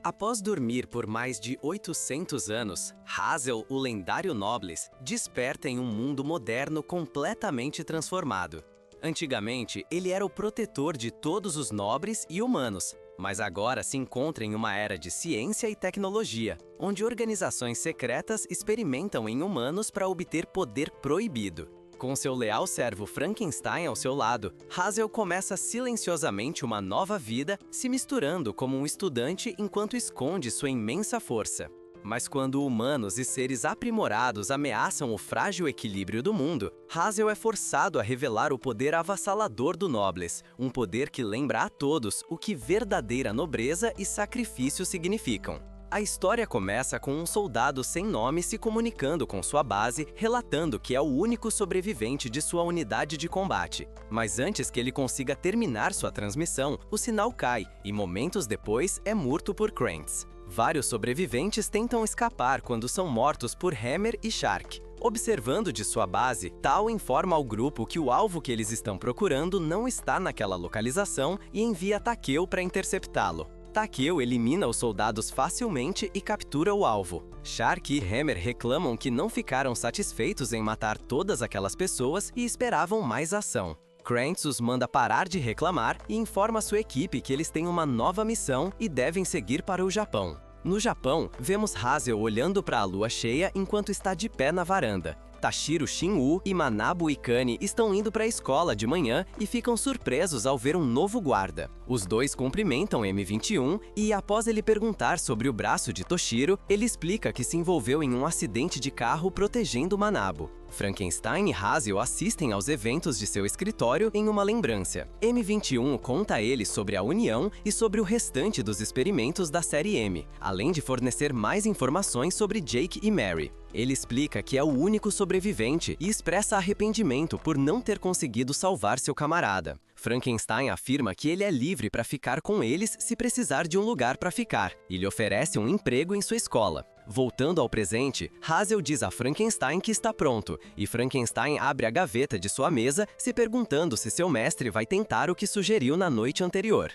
Após dormir por mais de 800 anos, Hazel, o lendário Nobles, desperta em um mundo moderno completamente transformado. Antigamente, ele era o protetor de todos os nobres e humanos, mas agora se encontra em uma era de ciência e tecnologia, onde organizações secretas experimentam em humanos para obter poder proibido. Com seu leal servo Frankenstein ao seu lado, Hazel começa silenciosamente uma nova vida, se misturando como um estudante enquanto esconde sua imensa força. Mas quando humanos e seres aprimorados ameaçam o frágil equilíbrio do mundo, Hazel é forçado a revelar o poder avassalador do Nobles, um poder que lembra a todos o que verdadeira nobreza e sacrifício significam. A história começa com um soldado sem nome se comunicando com sua base, relatando que é o único sobrevivente de sua unidade de combate. Mas antes que ele consiga terminar sua transmissão, o sinal cai e momentos depois é morto por Krantz. Vários sobreviventes tentam escapar quando são mortos por Hammer e Shark. Observando de sua base, Tal informa ao grupo que o alvo que eles estão procurando não está naquela localização e envia Takeo para interceptá-lo. Takeo elimina os soldados facilmente e captura o alvo. Shark e Hammer reclamam que não ficaram satisfeitos em matar todas aquelas pessoas e esperavam mais ação. Krantz os manda parar de reclamar e informa sua equipe que eles têm uma nova missão e devem seguir para o Japão. No Japão, vemos Hazel olhando para a lua cheia enquanto está de pé na varanda. Tashiro Shin-woo e Manabu Ikane estão indo para a escola de manhã e ficam surpresos ao ver um novo guarda. Os dois cumprimentam M21 e, após ele perguntar sobre o braço de Toshiro, ele explica que se envolveu em um acidente de carro protegendo Manabu. Frankenstein e Hazel assistem aos eventos de seu escritório em uma lembrança. M21 conta a eles sobre a união e sobre o restante dos experimentos da série M, além de fornecer mais informações sobre Jake e Mary. Ele explica que é o único sobrevivente e expressa arrependimento por não ter conseguido salvar seu camarada. Frankenstein afirma que ele é livre para ficar com eles se precisar de um lugar para ficar, e lhe oferece um emprego em sua escola. Voltando ao presente, Hazel diz a Frankenstein que está pronto, e Frankenstein abre a gaveta de sua mesa, se perguntando se seu mestre vai tentar o que sugeriu na noite anterior.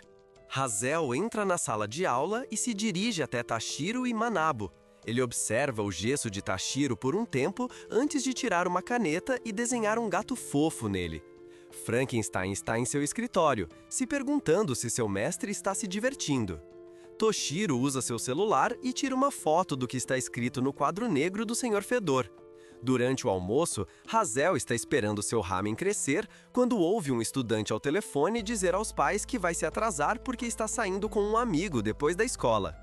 Hazel entra na sala de aula e se dirige até Tashiro e Manabu. Ele observa o gesso de Tashiro por um tempo antes de tirar uma caneta e desenhar um gato fofo nele. Frankenstein está em seu escritório, se perguntando se seu mestre está se divertindo. Toshiro usa seu celular e tira uma foto do que está escrito no quadro negro do Sr. Fedor. Durante o almoço, Hazel está esperando seu ramen crescer quando ouve um estudante ao telefone dizer aos pais que vai se atrasar porque está saindo com um amigo depois da escola.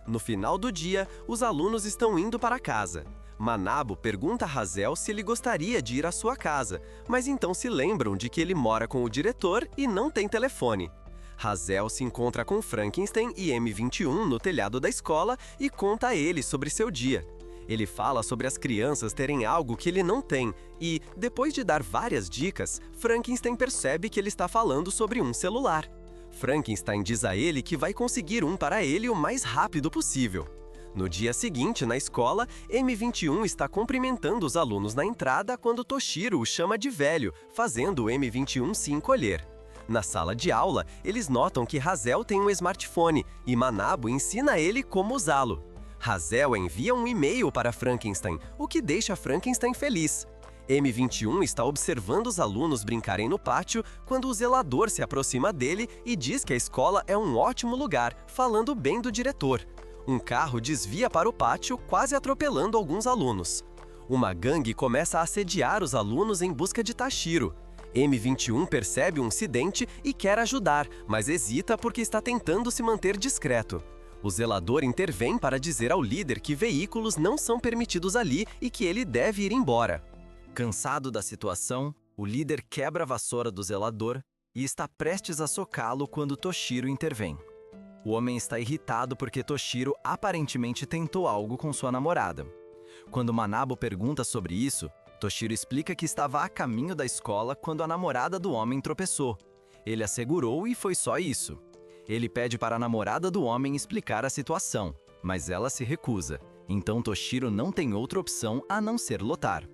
No final do dia, os alunos estão indo para casa. Manabu pergunta a Hazel se ele gostaria de ir à sua casa, mas então se lembram de que ele mora com o diretor e não tem telefone. Hazel se encontra com Frankenstein e M21 no telhado da escola e conta a ele sobre seu dia. Ele fala sobre as crianças terem algo que ele não tem e, depois de dar várias dicas, Frankenstein percebe que ele está falando sobre um celular. Frankenstein diz a ele que vai conseguir um para ele o mais rápido possível. No dia seguinte, na escola, M21 está cumprimentando os alunos na entrada quando Toshiro o chama de velho, fazendo o M21 se encolher. Na sala de aula, eles notam que Hazel tem um smartphone e Manabu ensina a ele como usá-lo. Hazel envia um e-mail para Frankenstein, o que deixa Frankenstein feliz. M21 está observando os alunos brincarem no pátio quando o zelador se aproxima dele e diz que a escola é um ótimo lugar, falando bem do diretor. Um carro desvia para o pátio, quase atropelando alguns alunos. Uma gangue começa a assediar os alunos em busca de Tashiro. M21 percebe um incidente e quer ajudar, mas hesita porque está tentando se manter discreto. O zelador intervém para dizer ao líder que veículos não são permitidos ali e que ele deve ir embora. Cansado da situação, o líder quebra a vassoura do zelador e está prestes a socá-lo quando Toshiro intervém. O homem está irritado porque Toshiro aparentemente tentou algo com sua namorada. Quando Manabu pergunta sobre isso, Toshiro explica que estava a caminho da escola quando a namorada do homem tropeçou. Ele assegurou e foi só isso. Ele pede para a namorada do homem explicar a situação, mas ela se recusa. Então Toshiro não tem outra opção a não ser lutar.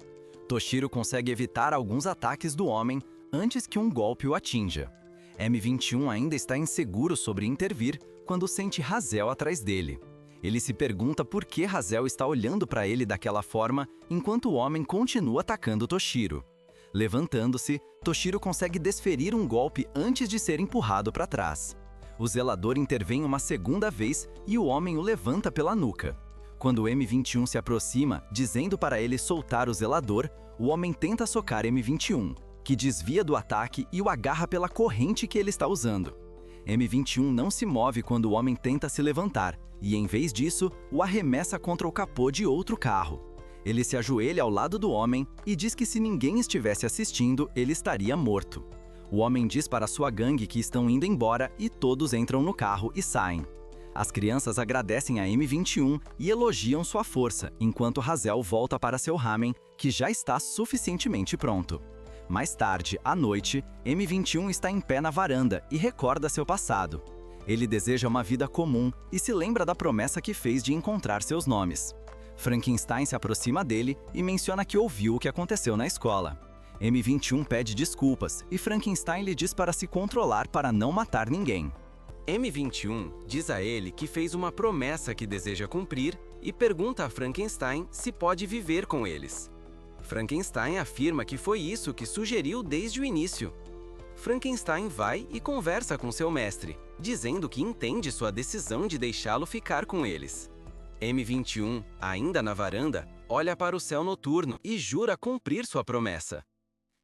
Toshiro consegue evitar alguns ataques do homem antes que um golpe o atinja. M21 ainda está inseguro sobre intervir quando sente Hazel atrás dele. Ele se pergunta por que Hazel está olhando para ele daquela forma enquanto o homem continua atacando Toshiro. Levantando-se, Toshiro consegue desferir um golpe antes de ser empurrado para trás. O zelador intervém uma segunda vez e o homem o levanta pela nuca. Quando o M21 se aproxima, dizendo para ele soltar o zelador, o homem tenta socar M21, que desvia do ataque e o agarra pela corrente que ele está usando. M21 não se move quando o homem tenta se levantar e, em vez disso, o arremessa contra o capô de outro carro. Ele se ajoelha ao lado do homem e diz que se ninguém estivesse assistindo, ele estaria morto. O homem diz para sua gangue que estão indo embora e todos entram no carro e saem. As crianças agradecem a M21 e elogiam sua força, enquanto Hazel volta para seu ramen, que já está suficientemente pronto. Mais tarde, à noite, M21 está em pé na varanda e recorda seu passado. Ele deseja uma vida comum e se lembra da promessa que fez de encontrar seus nomes. Frankenstein se aproxima dele e menciona que ouviu o que aconteceu na escola. M21 pede desculpas e Frankenstein lhe diz para se controlar para não matar ninguém. M21 diz a ele que fez uma promessa que deseja cumprir e pergunta a Frankenstein se pode viver com eles. Frankenstein afirma que foi isso que sugeriu desde o início. Frankenstein vai e conversa com seu mestre, dizendo que entende sua decisão de deixá-lo ficar com eles. M21, ainda na varanda, olha para o céu noturno e jura cumprir sua promessa.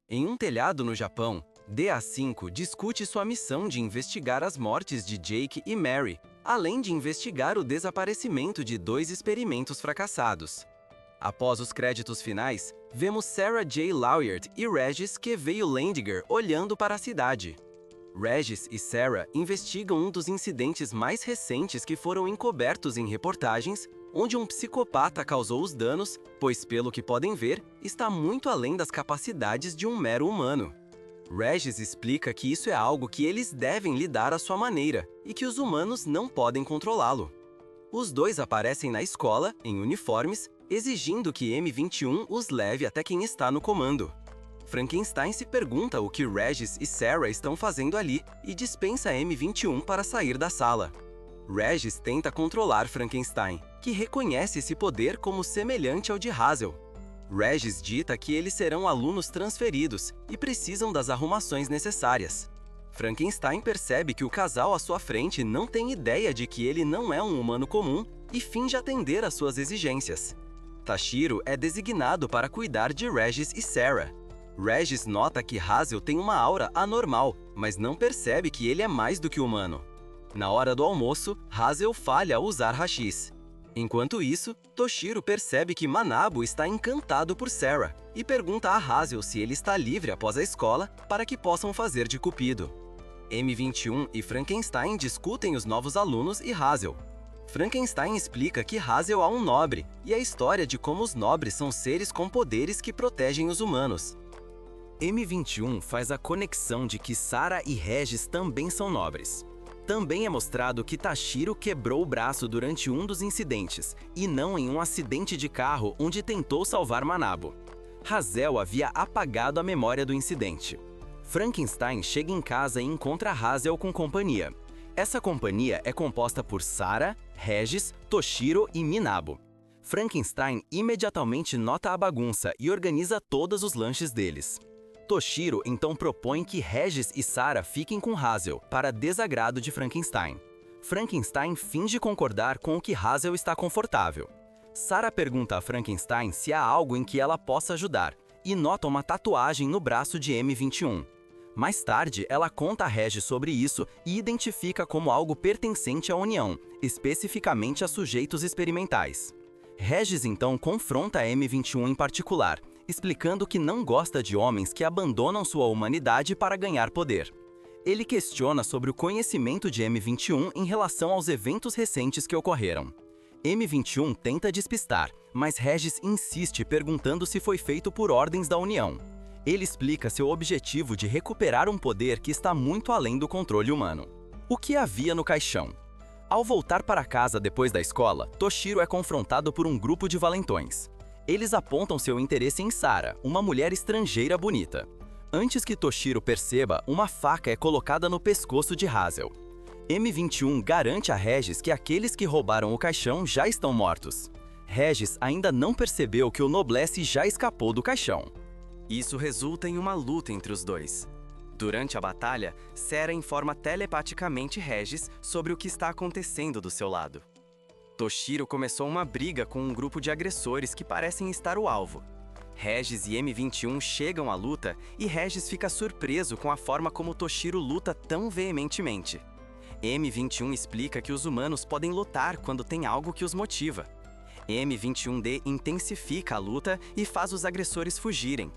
Em um telhado no Japão, DA5 discute sua missão de investigar as mortes de Jake e Mary, além de investigar o desaparecimento de 2 experimentos fracassados. Após os créditos finais, vemos Sarah J. Lawyert e Regis Q. Landiger olhando para a cidade. Regis e Sarah investigam um dos incidentes mais recentes que foram encobertos em reportagens, onde um psicopata causou os danos, pois, pelo que podem ver, está muito além das capacidades de um mero humano. Regis explica que isso é algo que eles devem lidar à sua maneira e que os humanos não podem controlá-lo. Os dois aparecem na escola, em uniformes, exigindo que M21 os leve até quem está no comando. Frankenstein se pergunta o que Regis e Sarah estão fazendo ali e dispensa M21 para sair da sala. Regis tenta controlar Frankenstein, que reconhece esse poder como semelhante ao de Hazel. Regis dita que eles serão alunos transferidos e precisam das arrumações necessárias. Frankenstein percebe que o casal à sua frente não tem ideia de que ele não é um humano comum e finge atender às suas exigências. Tashiro é designado para cuidar de Regis e Sarah. Regis nota que Hazel tem uma aura anormal, mas não percebe que ele é mais do que humano. Na hora do almoço, Hazel falha ao usar hashis. Enquanto isso, Toshiro percebe que Manabu está encantado por Sarah e pergunta a Hazel se ele está livre após a escola para que possam fazer de cupido. M21 e Frankenstein discutem os novos alunos e Hazel. Frankenstein explica que Hazel é um nobre e a história de como os nobres são seres com poderes que protegem os humanos. M21 faz a conexão de que Sarah e Regis também são nobres. Também é mostrado que Tashiro quebrou o braço durante um dos incidentes, e não em um acidente de carro onde tentou salvar Manabu. Hazel havia apagado a memória do incidente. Frankenstein chega em casa e encontra Hazel com companhia. Essa companhia é composta por Sarah, Regis, Toshiro e Manabu. Frankenstein imediatamente nota a bagunça e organiza todos os lanches deles. Toshiro então propõe que Regis e Sarah fiquem com Hazel, para desagrado de Frankenstein. Frankenstein finge concordar com o que Hazel está confortável. Sarah pergunta a Frankenstein se há algo em que ela possa ajudar, e nota uma tatuagem no braço de M21. Mais tarde, ela conta a Regis sobre isso e identifica como algo pertencente à União, especificamente a sujeitos experimentais. Regis então confronta a M21 em particular, explicando que não gosta de homens que abandonam sua humanidade para ganhar poder. Ele questiona sobre o conhecimento de M21 em relação aos eventos recentes que ocorreram. M21 tenta despistar, mas Regis insiste perguntando se foi feito por ordens da União. Ele explica seu objetivo de recuperar um poder que está muito além do controle humano. O que havia no caixão? Ao voltar para casa depois da escola, Toshiro é confrontado por um grupo de valentões. Eles apontam seu interesse em Sarah, uma mulher estrangeira bonita. Antes que Toshiro perceba, uma faca é colocada no pescoço de Hazel. M21 garante a Regis que aqueles que roubaram o caixão já estão mortos. Regis ainda não percebeu que o Noblesse já escapou do caixão. Isso resulta em uma luta entre os dois. Durante a batalha, Sera informa telepaticamente Regis sobre o que está acontecendo do seu lado. Toshiro começou uma briga com um grupo de agressores que parecem estar o alvo. Regis e M21 chegam à luta e Regis fica surpreso com a forma como Toshiro luta tão veementemente. M21 explica que os humanos podem lutar quando tem algo que os motiva. M21D intensifica a luta e faz os agressores fugirem.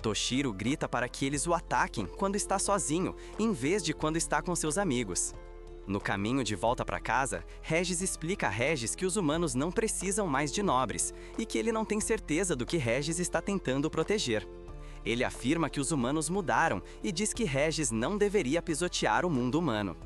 Toshiro grita para que eles o ataquem quando está sozinho, em vez de quando está com seus amigos. No caminho de volta para casa, Regis explica a Regis que os humanos não precisam mais de nobres e que ele não tem certeza do que Regis está tentando proteger. Ele afirma que os humanos mudaram e diz que Regis não deveria pisotear o mundo humano.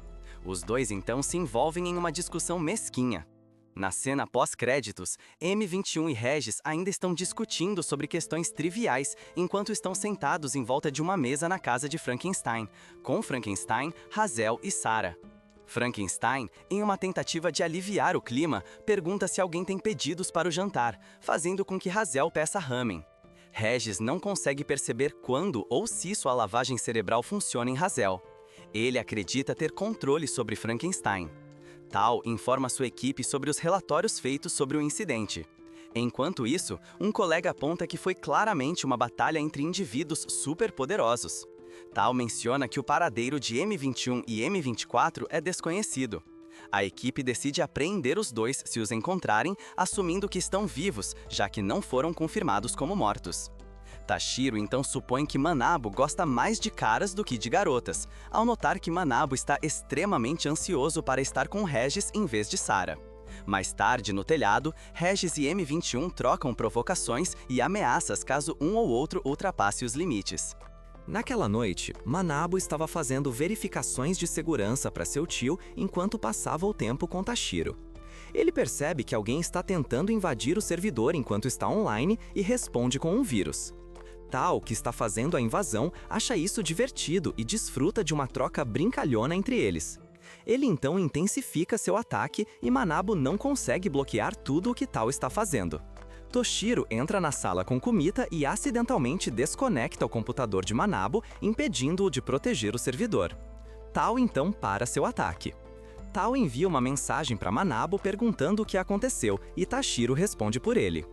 Os dois então se envolvem em uma discussão mesquinha. Na cena pós-créditos, M21 e Regis ainda estão discutindo sobre questões triviais enquanto estão sentados em volta de uma mesa na casa de Frankenstein, com Frankenstein, Razel e Sarah. Frankenstein, em uma tentativa de aliviar o clima, pergunta se alguém tem pedidos para o jantar, fazendo com que Razel peça ramen. Regis não consegue perceber quando ou se sua lavagem cerebral funciona em Razel. Ele acredita ter controle sobre Frankenstein. Tal informa sua equipe sobre os relatórios feitos sobre o incidente. Enquanto isso, um colega aponta que foi claramente uma batalha entre indivíduos superpoderosos. Tal menciona que o paradeiro de M21 e M24 é desconhecido. A equipe decide apreender os dois se os encontrarem, assumindo que estão vivos, já que não foram confirmados como mortos. Tashiro então supõe que Manabo gosta mais de caras do que de garotas, ao notar que Manabo está extremamente ansioso para estar com Regis em vez de Sarah. Mais tarde, no telhado, Regis e M21 trocam provocações e ameaças caso um ou outro ultrapasse os limites. Naquela noite, Manabo estava fazendo verificações de segurança para seu tio enquanto passava o tempo com Tashiro. Ele percebe que alguém está tentando invadir o servidor enquanto está online e responde com um vírus. Tal, que está fazendo a invasão, acha isso divertido e desfruta de uma troca brincalhona entre eles. Ele então intensifica seu ataque e Manabo não consegue bloquear tudo o que Tal está fazendo. Toshiro entra na sala com Kumita e acidentalmente desconecta o computador de Manabo, impedindo-o de proteger o servidor. Tal então para seu ataque. Tal envia uma mensagem para Manabo perguntando o que aconteceu e Tashiro responde por ele.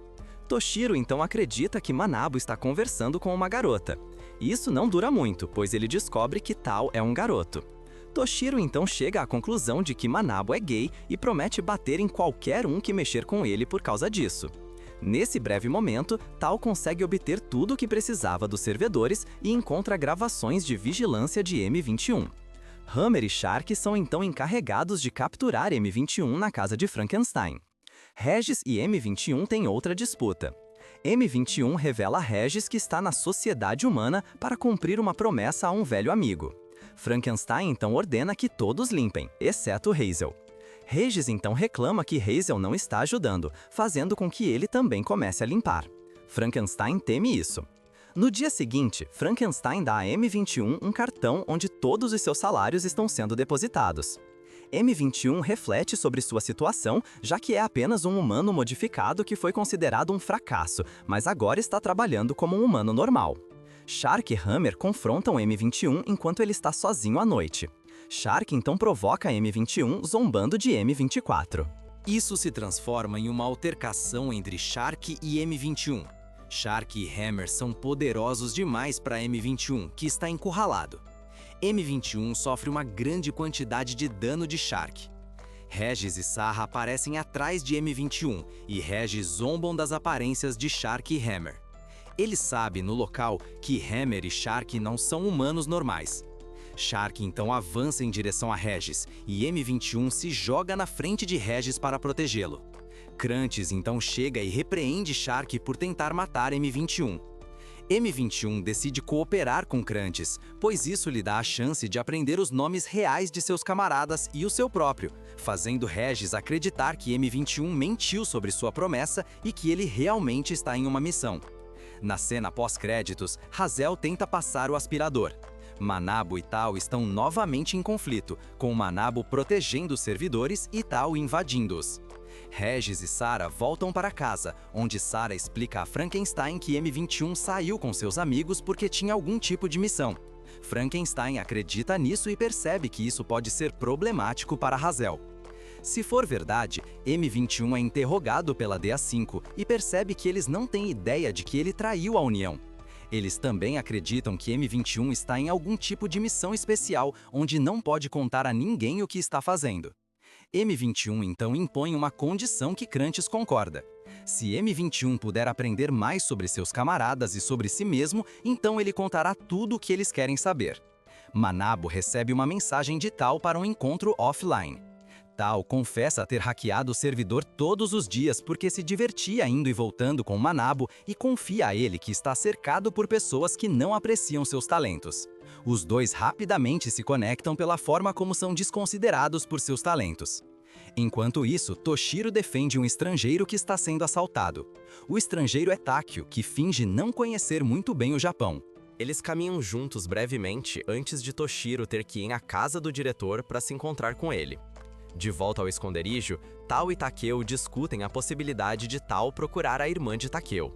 Toshiro então acredita que Manabo está conversando com uma garota. Isso não dura muito, pois ele descobre que Tal é um garoto. Toshiro então chega à conclusão de que Manabo é gay e promete bater em qualquer um que mexer com ele por causa disso. Nesse breve momento, Tal consegue obter tudo o que precisava dos servidores e encontra gravações de vigilância de M21. Hammer e Shark são então encarregados de capturar M21 na casa de Frankenstein. Regis e M21 têm outra disputa. M21 revela a Regis que está na sociedade humana para cumprir uma promessa a um velho amigo. Frankenstein então ordena que todos limpem, exceto Hazel. Regis então reclama que Hazel não está ajudando, fazendo com que ele também comece a limpar. Frankenstein teme isso. No dia seguinte, Frankenstein dá a M21 um cartão onde todos os seus salários estão sendo depositados. M21 reflete sobre sua situação, já que é apenas um humano modificado que foi considerado um fracasso, mas agora está trabalhando como um humano normal. Shark e Hammer confrontam M21 enquanto ele está sozinho à noite. Shark então provoca M21 zombando de M24. Isso se transforma em uma altercação entre Shark e M21. Shark e Hammer são poderosos demais para M21, que está encurralado. M21 sofre uma grande quantidade de dano de Shark. Regis e Sarah aparecem atrás de M21 e Regis zombam das aparências de Shark e Hammer. Ele sabe no local que Hammer e Shark não são humanos normais. Shark então avança em direção a Regis e M21 se joga na frente de Regis para protegê-lo. Krantz então chega e repreende Shark por tentar matar M21. M21 decide cooperar com Krantz, pois isso lhe dá a chance de aprender os nomes reais de seus camaradas e o seu próprio, fazendo Regis acreditar que M21 mentiu sobre sua promessa e que ele realmente está em uma missão. Na cena pós-créditos, Razel tenta passar o aspirador. Manabo e Tal estão novamente em conflito, com Manabo protegendo os servidores e Tal invadindo-os. Regis e Sarah voltam para casa, onde Sarah explica a Frankenstein que M21 saiu com seus amigos porque tinha algum tipo de missão. Frankenstein acredita nisso e percebe que isso pode ser problemático para Razel. Se for verdade, M21 é interrogado pela DA5 e percebe que eles não têm ideia de que ele traiu a União. Eles também acreditam que M21 está em algum tipo de missão especial, onde não pode contar a ninguém o que está fazendo. M21 então impõe uma condição que Krantes concorda. Se M21 puder aprender mais sobre seus camaradas e sobre si mesmo, então ele contará tudo o que eles querem saber. Manabo recebe uma mensagem de Tal para um encontro offline. Tal confessa ter hackeado o servidor todos os dias porque se divertia indo e voltando com Manabo e confia a ele que está cercado por pessoas que não apreciam seus talentos. Os dois rapidamente se conectam pela forma como são desconsiderados por seus talentos. Enquanto isso, Toshiro defende um estrangeiro que está sendo assaltado. O estrangeiro é Takio, que finge não conhecer muito bem o Japão. Eles caminham juntos brevemente antes de Toshiro ter que ir à casa do diretor para se encontrar com ele. De volta ao esconderijo, Tal e Takeo discutem a possibilidade de Tal procurar a irmã de Takeo.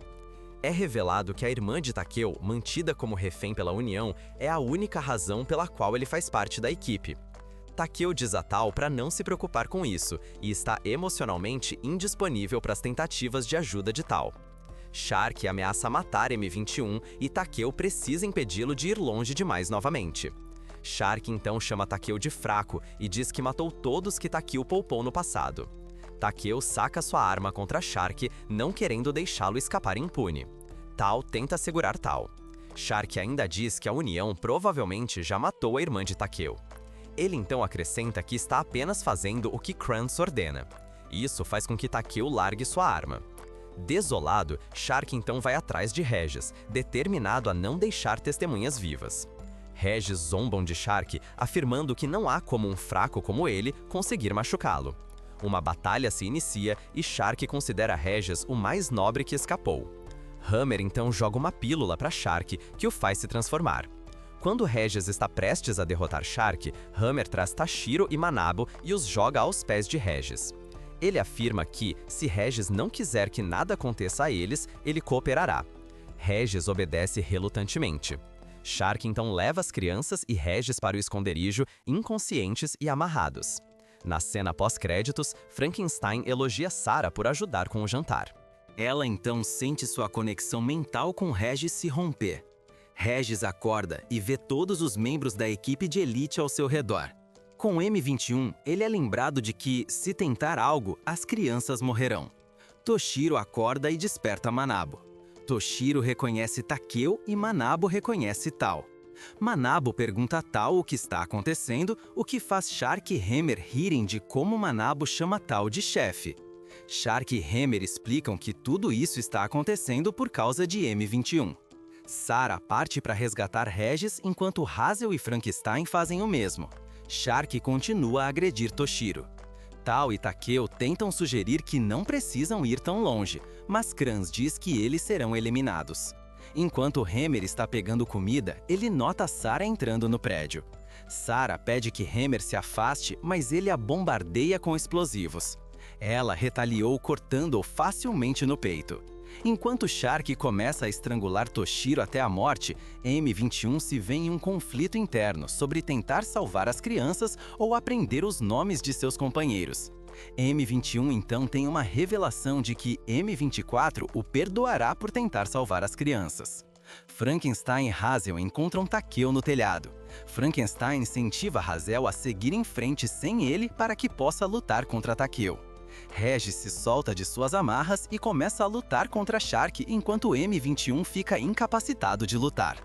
É revelado que a irmã de Takeo, mantida como refém pela União, é a única razão pela qual ele faz parte da equipe. Takeo diz a Tal para não se preocupar com isso e está emocionalmente indisponível para as tentativas de ajuda de Tal. Shark ameaça matar M21 e Takeo precisa impedi-lo de ir longe demais novamente. Shark então chama Takeo de fraco e diz que matou todos que Takeo poupou no passado. Takeo saca sua arma contra Shark, não querendo deixá-lo escapar impune. Tal tenta segurar Tal. Shark ainda diz que a União provavelmente já matou a irmã de Takeo. Ele então acrescenta que está apenas fazendo o que Krantes ordena. Isso faz com que Takeo largue sua arma. Desolado, Shark então vai atrás de Regis, determinado a não deixar testemunhas vivas. Regis zombam de Shark, afirmando que não há como um fraco como ele conseguir machucá-lo. Uma batalha se inicia e Shark considera Regis o mais nobre que escapou. Hammer então joga uma pílula para Shark, que o faz se transformar. Quando Regis está prestes a derrotar Shark, Hammer traz Tashiro e Manabo e os joga aos pés de Regis. Ele afirma que, se Regis não quiser que nada aconteça a eles, ele cooperará. Regis obedece relutantemente. Shark então leva as crianças e Regis para o esconderijo, inconscientes e amarrados. Na cena pós-créditos, Frankenstein elogia Sarah por ajudar com o jantar. Ela então sente sua conexão mental com Regis se romper. Regis acorda e vê todos os membros da equipe de elite ao seu redor. Com M21, ele é lembrado de que, se tentar algo, as crianças morrerão. Toshiro acorda e desperta Manabo. Toshiro reconhece Takeo e Manabo reconhece Tal. Manabo pergunta a Tal o que está acontecendo, o que faz Shark e Hammer rirem de como Manabo chama Tal de chefe. Shark e Hammer explicam que tudo isso está acontecendo por causa de M21. Sarah parte para resgatar Regis enquanto Hazel e Frankenstein fazem o mesmo. Shark continua a agredir Toshiro. Tal e Takeo tentam sugerir que não precisam ir tão longe, mas Kranz diz que eles serão eliminados. Enquanto Hammer está pegando comida, ele nota Sarah entrando no prédio. Sarah pede que Hammer se afaste, mas ele a bombardeia com explosivos. Ela retaliou cortando-o facilmente no peito. Enquanto Shark começa a estrangular Toshiro até a morte, M21 se vê em um conflito interno sobre tentar salvar as crianças ou aprender os nomes de seus companheiros. M21 então tem uma revelação de que M24 o perdoará por tentar salvar as crianças. Frankenstein e Hazel encontram Takeo no telhado. Frankenstein incentiva Hazel a seguir em frente sem ele para que possa lutar contra Takeo. Regis se solta de suas amarras e começa a lutar contra Shark enquanto M21 fica incapacitado de lutar.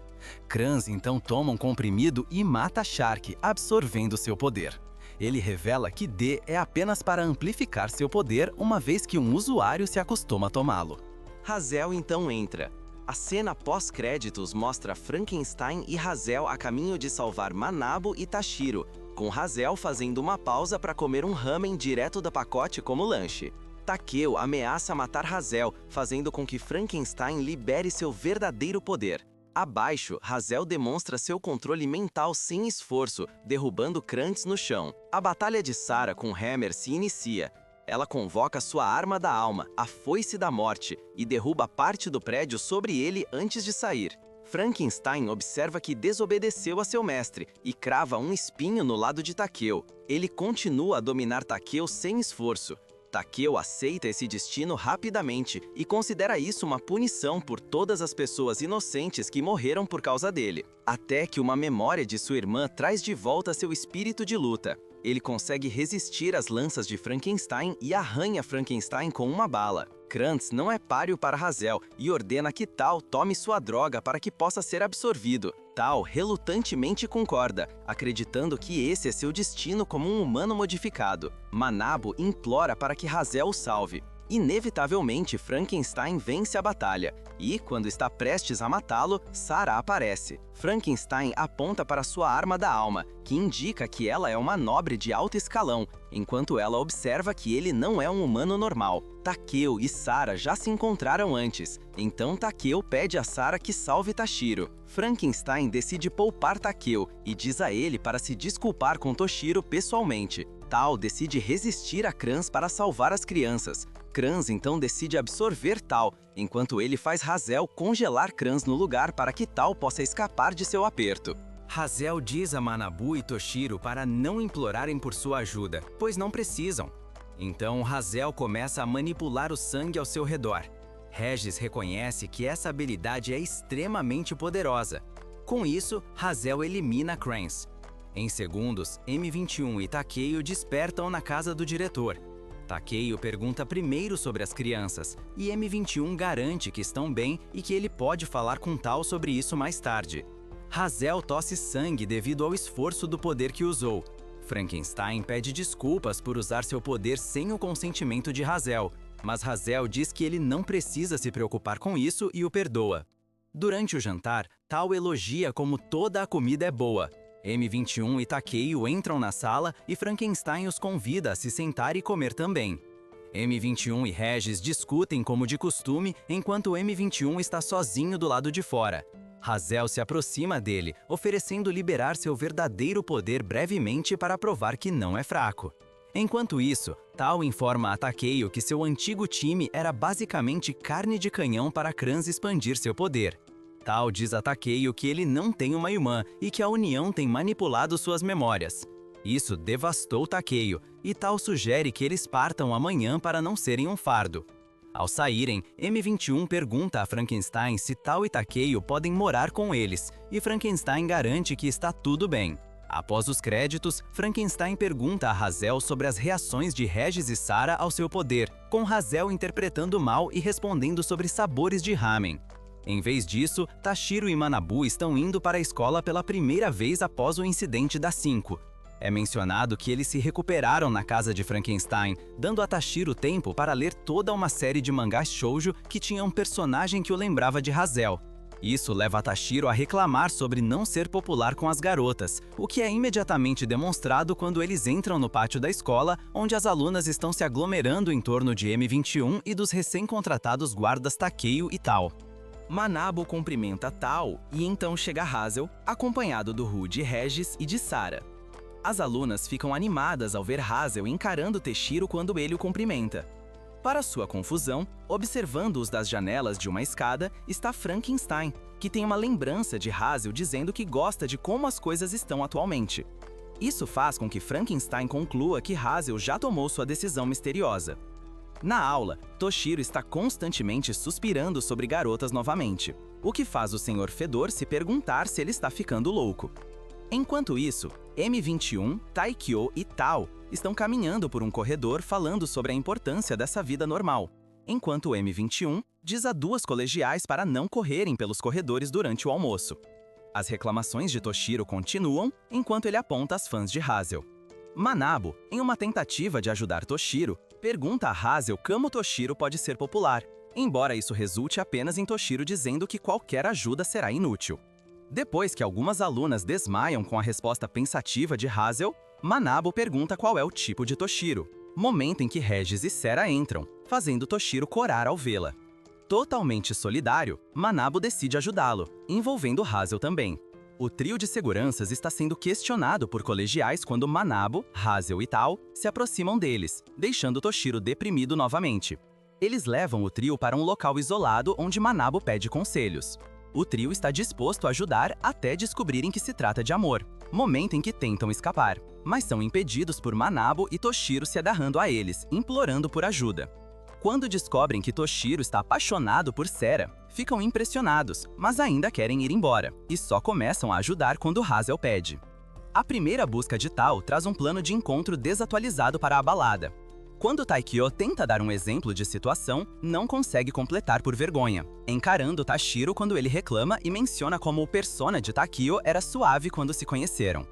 Kranz então toma um comprimido e mata Shark, absorvendo seu poder. Ele revela que D é apenas para amplificar seu poder, uma vez que um usuário se acostuma a tomá-lo. Hazel então entra. A cena pós-créditos mostra Frankenstein e Hazel a caminho de salvar Manabo e Tashiro, com Hazel fazendo uma pausa para comer um ramen direto do pacote como lanche. Takeo ameaça matar Hazel, fazendo com que Frankenstein libere seu verdadeiro poder. Abaixo, Hazel demonstra seu controle mental sem esforço, derrubando Krantz no chão. A batalha de Sarah com Hammer se inicia. Ela convoca sua arma da alma, a Foice da Morte, e derruba parte do prédio sobre ele antes de sair. Frankenstein observa que desobedeceu a seu mestre e crava um espinho no lado de Takeo. Ele continua a dominar Takeo sem esforço. Takeo aceita esse destino rapidamente e considera isso uma punição por todas as pessoas inocentes que morreram por causa dele. Até que uma memória de sua irmã traz de volta seu espírito de luta. Ele consegue resistir às lanças de Frankenstein e arranha Frankenstein com uma bala. Krantz não é páreo para Hazel e ordena que Tal tome sua droga para que possa ser absorvido. Tal relutantemente concorda, acreditando que esse é seu destino como um humano modificado. Manabo implora para que Hazel o salve. Inevitavelmente, Frankenstein vence a batalha, e, quando está prestes a matá-lo, Sarah aparece. Frankenstein aponta para sua arma da alma, que indica que ela é uma nobre de alto escalão, enquanto ela observa que ele não é um humano normal. Takeo e Sarah já se encontraram antes, então Takeo pede a Sarah que salve Tashiro. Frankenstein decide poupar Takeo e diz a ele para se desculpar com Toshiro pessoalmente. Tal decide resistir a Krantz para salvar as crianças. Krantz então decide absorver Tal, enquanto ele faz Hazel congelar Krantz no lugar para que Tal possa escapar de seu aperto. Hazel diz a Manabu e Toshiro para não implorarem por sua ajuda, pois não precisam. Então Hazel começa a manipular o sangue ao seu redor. Regis reconhece que essa habilidade é extremamente poderosa. Com isso, Hazel elimina Krantz. Em segundos, M21 e Takeo despertam na casa do diretor. Takeo pergunta primeiro sobre as crianças, e M21 garante que estão bem e que ele pode falar com Tal sobre isso mais tarde. Hazel tosse sangue devido ao esforço do poder que usou. Frankenstein pede desculpas por usar seu poder sem o consentimento de Hazel, mas Hazel diz que ele não precisa se preocupar com isso e o perdoa. Durante o jantar, Tal elogia como toda a comida é boa. M21 e Takeo entram na sala e Frankenstein os convida a se sentar e comer também. M21 e Regis discutem como de costume, enquanto M21 está sozinho do lado de fora. Hazel se aproxima dele, oferecendo liberar seu verdadeiro poder brevemente para provar que não é fraco. Enquanto isso, Tal informa a Takeo que seu antigo time era basicamente carne de canhão para Krantz expandir seu poder. Tal diz a Takeo que ele não tem uma irmã e que a União tem manipulado suas memórias. Isso devastou Takeo, e Tal sugere que eles partam amanhã para não serem um fardo. Ao saírem, M21 pergunta a Frankenstein se Tal e Takeo podem morar com eles, e Frankenstein garante que está tudo bem. Após os créditos, Frankenstein pergunta a Hazel sobre as reações de Regis e Sarah ao seu poder, com Hazel interpretando mal e respondendo sobre sabores de ramen. Em vez disso, Tashiro e Manabu estão indo para a escola pela primeira vez após o incidente da 5. É mencionado que eles se recuperaram na casa de Frankenstein, dando a Tashiro tempo para ler toda uma série de mangás shoujo que tinha um personagem que o lembrava de Hazel. Isso leva a Tashiro a reclamar sobre não ser popular com as garotas, o que é imediatamente demonstrado quando eles entram no pátio da escola, onde as alunas estão se aglomerando em torno de M21 e dos recém-contratados guardas Takeo e Tal. Manabo cumprimenta Tal e então chega Hazel, acompanhado do Rude Regis e de Sarah. As alunas ficam animadas ao ver Hazel encarando Toshiro quando ele o cumprimenta. Para sua confusão, observando-os das janelas de uma escada, está Frankenstein, que tem uma lembrança de Hazel dizendo que gosta de como as coisas estão atualmente. Isso faz com que Frankenstein conclua que Hazel já tomou sua decisão misteriosa. Na aula, Toshiro está constantemente suspirando sobre garotas novamente, o que faz o Sr. Fedor se perguntar se ele está ficando louco. Enquanto isso, M21, Taikyo e Tal estão caminhando por um corredor falando sobre a importância dessa vida normal, enquanto M21 diz a duas colegiais para não correrem pelos corredores durante o almoço. As reclamações de Toshiro continuam enquanto ele aponta as fãs de Hazel. Manabo, em uma tentativa de ajudar Toshiro, pergunta a Hazel como Toshiro pode ser popular, embora isso resulte apenas em Toshiro dizendo que qualquer ajuda será inútil. Depois que algumas alunas desmaiam com a resposta pensativa de Hazel, Manabo pergunta qual é o tipo de Toshiro, momento em que Regis e Sarah entram, fazendo Toshiro corar ao vê-la. Totalmente solidário, Manabu decide ajudá-lo, envolvendo Hazel também. O trio de seguranças está sendo questionado por colegiais quando Manabu, Hazel e Tal se aproximam deles, deixando Toshiro deprimido novamente. Eles levam o trio para um local isolado onde Manabu pede conselhos. O trio está disposto a ajudar até descobrirem que se trata de amor, momento em que tentam escapar, mas são impedidos por Manabu e Toshiro se agarrando a eles, implorando por ajuda. Quando descobrem que Toshiro está apaixonado por Sera, ficam impressionados, mas ainda querem ir embora, e só começam a ajudar quando Hazel pede. A primeira busca de Tal traz um plano de encontro desatualizado para a balada. Quando Taikyo tenta dar um exemplo de situação, não consegue completar por vergonha, encarando Tashiro quando ele reclama e menciona como o persona de Taikyo era suave quando se conheceram.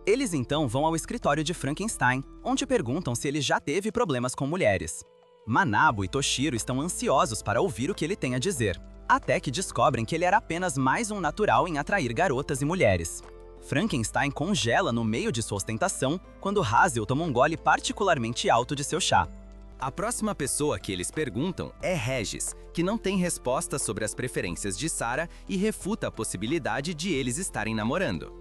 Eles então vão ao escritório de Frankenstein, onde perguntam se ele já teve problemas com mulheres. Manabu e Toshiro estão ansiosos para ouvir o que ele tem a dizer, até que descobrem que ele era apenas mais um natural em atrair garotas e mulheres. Frankenstein congela no meio de sua ostentação quando Hazel toma um gole particularmente alto de seu chá. A próxima pessoa que eles perguntam é Regis, que não tem resposta sobre as preferências de Sarah e refuta a possibilidade de eles estarem namorando.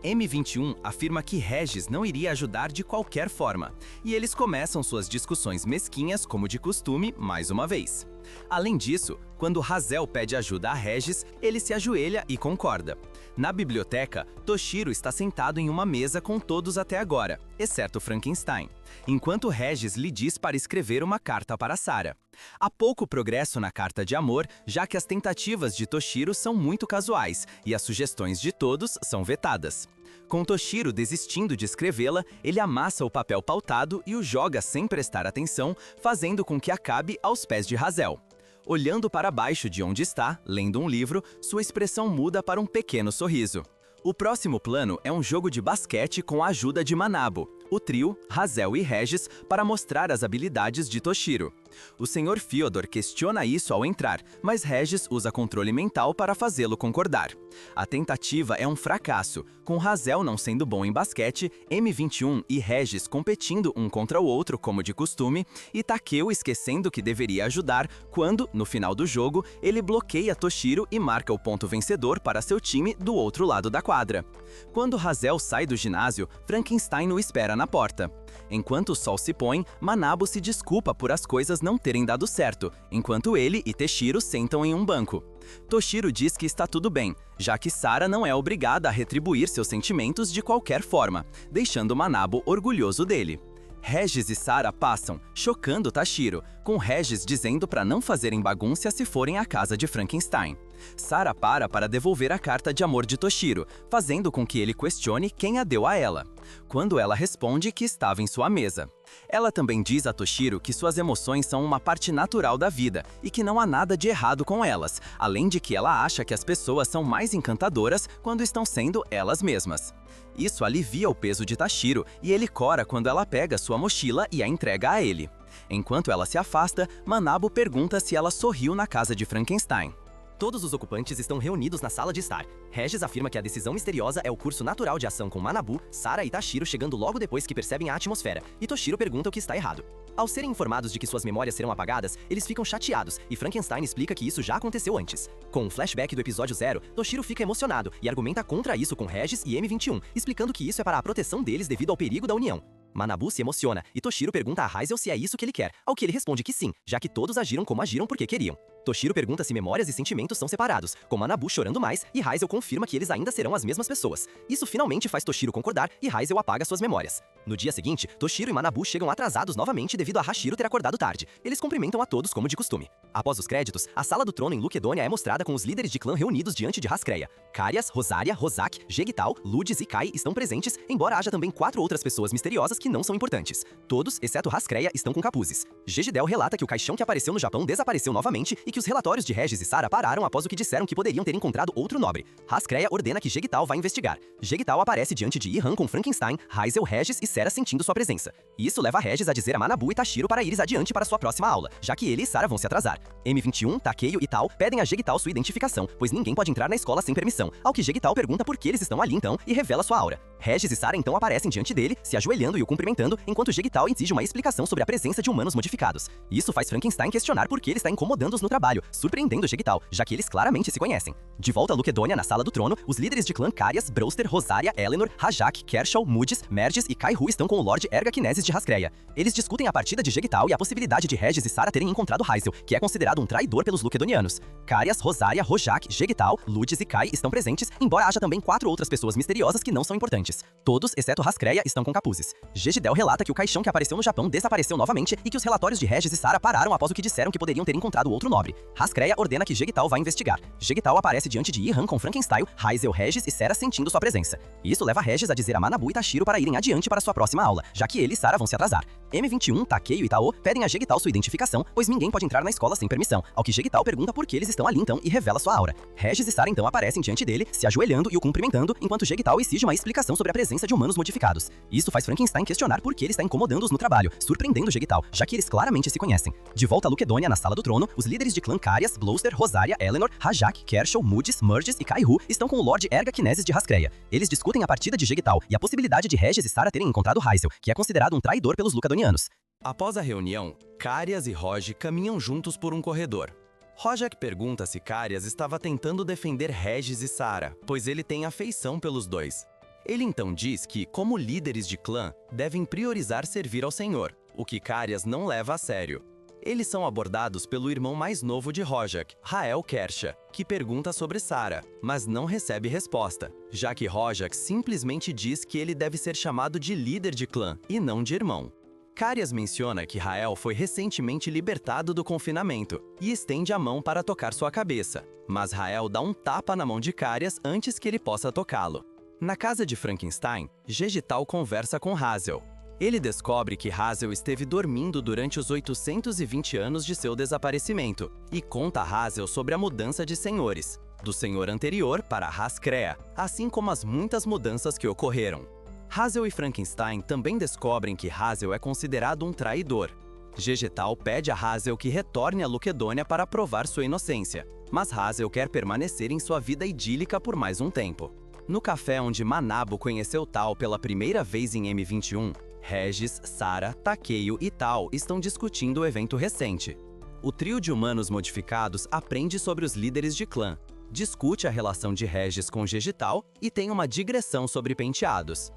M21 afirma que Regis não iria ajudar de qualquer forma, e eles começam suas discussões mesquinhas como de costume mais uma vez. Além disso, quando Hazel pede ajuda a Regis, ele se ajoelha e concorda. Na biblioteca, Toshiro está sentado em uma mesa com todos até agora, exceto Frankenstein, enquanto Regis lhe diz para escrever uma carta para Sarah. Há pouco progresso na carta de amor, já que as tentativas de Toshiro são muito casuais e as sugestões de todos são vetadas. Com Toshiro desistindo de escrevê-la, ele amassa o papel pautado e o joga sem prestar atenção, fazendo com que acabe aos pés de Hazel. Olhando para baixo de onde está, lendo um livro, sua expressão muda para um pequeno sorriso. O próximo plano é um jogo de basquete com a ajuda de Manabu, o trio, Hazel e Regis, para mostrar as habilidades de Toshiro. O Sr. Fyodor questiona isso ao entrar, mas Regis usa controle mental para fazê-lo concordar. A tentativa é um fracasso, com Hazel não sendo bom em basquete, M21 e Regis competindo um contra o outro como de costume, e Takeo esquecendo que deveria ajudar quando, no final do jogo, ele bloqueia Toshiro e marca o ponto vencedor para seu time do outro lado da quadra. Quando Hazel sai do ginásio, Frankenstein o espera na porta. Enquanto o sol se põe, Manabu se desculpa por as coisas não terem dado certo, enquanto ele e Toshiro sentam em um banco. Toshiro diz que está tudo bem, já que Sarah não é obrigada a retribuir seus sentimentos de qualquer forma, deixando Manabu orgulhoso dele. Regis e Sarah passam, chocando Toshiro, com Regis dizendo para não fazerem bagunça se forem à casa de Frankenstein. Sarah para devolver a carta de amor de Toshiro, fazendo com que ele questione quem a deu a ela, quando ela responde que estava em sua mesa. Ela também diz a Toshiro que suas emoções são uma parte natural da vida e que não há nada de errado com elas, além de que ela acha que as pessoas são mais encantadoras quando estão sendo elas mesmas. Isso alivia o peso de Toshiro e ele cora quando ela pega sua mochila e a entrega a ele. Enquanto ela se afasta, Manabu pergunta se ela sorriu na casa de Frankenstein. Todos os ocupantes estão reunidos na sala de estar. Regis afirma que a decisão misteriosa é o curso natural de ação com Manabu, Sarah e Toshiro chegando logo depois que percebem a atmosfera, e Toshiro pergunta o que está errado. Ao serem informados de que suas memórias serão apagadas, eles ficam chateados, e Frankenstein explica que isso já aconteceu antes. Com um flashback do episódio 0, Toshiro fica emocionado e argumenta contra isso com Regis e M21, explicando que isso é para a proteção deles devido ao perigo da união. Manabu se emociona, e Toshiro pergunta a Hazel se é isso que ele quer, ao que ele responde que sim, já que todos agiram como agiram porque queriam. Toshiro pergunta se memórias e sentimentos são separados, com Manabu chorando mais, e Hazel confirma que eles ainda serão as mesmas pessoas. Isso finalmente faz Toshiro concordar, e Hazel apaga suas memórias. No dia seguinte, Toshiro e Manabu chegam atrasados novamente devido a Hashiro ter acordado tarde. Eles cumprimentam a todos como de costume. Após os créditos, a sala do trono em Luquedônia é mostrada com os líderes de clã reunidos diante de Haskreia. Carias, Rosaria, Rozak, Jegital, Ludes e Kai estão presentes, embora haja também 4 outras pessoas misteriosas que não são importantes. Todos, exceto Haskreia, estão com capuzes. Jegidel relata que o caixão que apareceu no Japão desapareceu novamente e que os relatórios de Regis e Sarah pararam após o que disseram que poderiam ter encontrado outro nobre. Haskreia ordena que Jegital vá investigar. Jegital aparece diante de Ihan com Frankenstein, Hazel, Regis e Sera sentindo sua presença. Isso leva Regis a dizer a Manabu e Toshiro para ires adiante para sua próxima aula, já que ele e Sarah vão se atrasar. M21, Takeo e Tal pedem a Jegital sua identificação, pois ninguém pode entrar na escola sem permissão, ao que Jegital pergunta por que eles estão ali então e revela sua aura. Regis e Sarah então aparecem diante dele, se ajoelhando e o cumprimentando, enquanto Jegital exige uma explicação sobre a presença de humanos modificados. Isso faz Frankenstein questionar por que ele está incomodando-os no trabalho, surpreendendo Jegital, já que eles claramente se conhecem. De volta a Luquedônia, na sala do trono, os líderes de clã Carias, Brewster, Rosaria, Eleanor, Rajak, Kershaw, Moody's, Merges e Kai-Hu estão com o Lord Erga Kinesis de Rascreia. Eles discutem a partida de Jegital e a possibilidade de Regis e Sarah terem encontrado Hazel, que é considerado um traidor pelos Luquedonianos. Carias, Rosaria, Rojak, Jegital, Ludes e Kai estão presentes, embora haja também 4 outras pessoas misteriosas que não são importantes. Todos, exceto Rascreia, estão com capuzes. Jegidel relata que o caixão que apareceu no Japão desapareceu novamente e que os relatórios de Regis e Sarah pararam após o que disseram que poderiam ter encontrado outro nobre. Rascreia ordena que Jegital vá investigar. Jegital aparece diante de Ihan com Frankenstein, Hazel, Regis e Sarah sentindo sua presença. Isso leva Regis a dizer a Manabu e Tashiro para irem adiante para sua próxima aula, já que ele e Sarah vão se atrasar. M21, Takeio e Tao pedem a Jegital sua identificação, pois ninguém pode entrar na escola sem permissão, ao que Jegital pergunta por que eles estão ali então e revela sua aura. Regis e Sarah então aparecem diante dele, se ajoelhando e o cumprimentando, enquanto Jegital exige uma explicação sobre a presença de humanos modificados. Isso faz Frankenstein questionar por que ele está incomodando-os no trabalho, surpreendendo Jegital, já que eles claramente se conhecem. De volta a Luquedônia, na sala do trono, os líderes de clã Carias, Brewster, Rosaria, Eleanor, Rajak, Kershaw, Moody's, Merges e Kai-Hu estão com o Lord Erga Kinesis de Rascreia. Eles discutem a partida de Jegital e a possibilidade de Regis e Sarah terem encontrado Hazel, que é considerado um traidor pelos Lucadonianos. Após a reunião, Carias e Roj caminham juntos por um corredor. Rojak pergunta se Carias estava tentando defender Regis e Sarah, pois ele tem afeição pelos dois. Ele então diz que, como líderes de clã, devem priorizar servir ao Senhor, o que Carias não leva a sério. Eles são abordados pelo irmão mais novo de Rojak, Rael Kersha, que pergunta sobre Sarah, mas não recebe resposta, já que Rojak simplesmente diz que ele deve ser chamado de líder de clã e não de irmão. Carias menciona que Rael foi recentemente libertado do confinamento e estende a mão para tocar sua cabeça, mas Rael dá um tapa na mão de Carias antes que ele possa tocá-lo. Na casa de Frankenstein, Jegital conversa com Hazel. Ele descobre que Hazel esteve dormindo durante os 820 anos de seu desaparecimento e conta a Hazel sobre a mudança de senhores, do senhor anterior para Rascrea, assim como as muitas mudanças que ocorreram. Hazel e Frankenstein também descobrem que Hazel é considerado um traidor. Jegital pede a Hazel que retorne a Luquedônia para provar sua inocência, mas Hazel quer permanecer em sua vida idílica por mais um tempo. No café onde Manabu conheceu Tao pela primeira vez em M21, Regis, Sarah, Takeio e Tao estão discutindo o evento recente. O trio de humanos modificados aprende sobre os líderes de clã, discute a relação de Regis com Jegital e tem uma digressão sobre penteados.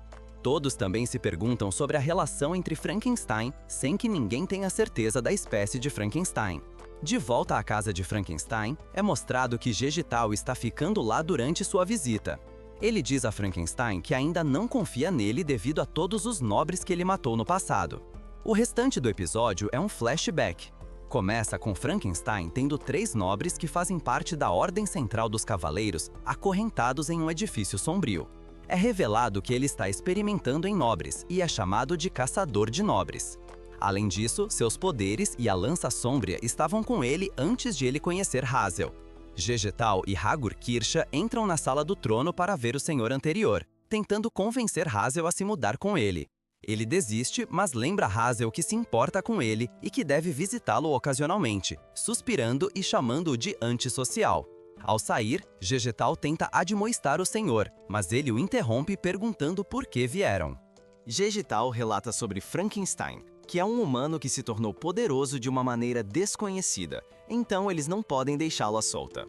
Todos também se perguntam sobre a relação entre Frankenstein, sem que ninguém tenha certeza da espécie de Frankenstein. De volta à casa de Frankenstein, é mostrado que Jegital está ficando lá durante sua visita. Ele diz a Frankenstein que ainda não confia nele devido a todos os nobres que ele matou no passado. O restante do episódio é um flashback. Começa com Frankenstein tendo 3 nobres que fazem parte da Ordem Central dos Cavaleiros acorrentados em um edifício sombrio. É revelado que ele está experimentando em nobres e é chamado de Caçador de Nobres. Além disso, seus poderes e a Lança Sômbria estavam com ele antes de ele conhecer Hazel. Jegital e Hagur Kirsha entram na sala do trono para ver o senhor anterior, tentando convencer Hazel a se mudar com ele. Ele desiste, mas lembra Hazel que se importa com ele e que deve visitá-lo ocasionalmente, suspirando e chamando-o de antissocial. Ao sair, Jegital tenta admoestar o senhor, mas ele o interrompe perguntando por que vieram. Jegital relata sobre Frankenstein, que é um humano que se tornou poderoso de uma maneira desconhecida, então eles não podem deixá-lo à solta.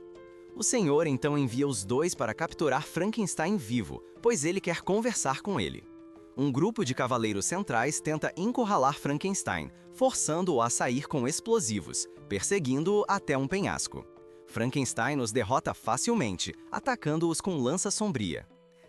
O senhor então envia os dois para capturar Frankenstein vivo, pois ele quer conversar com ele. Um grupo de cavaleiros centrais tenta encurralar Frankenstein, forçando-o a sair com explosivos, perseguindo-o até um penhasco. Frankenstein os derrota facilmente, atacando-os com lança sombria.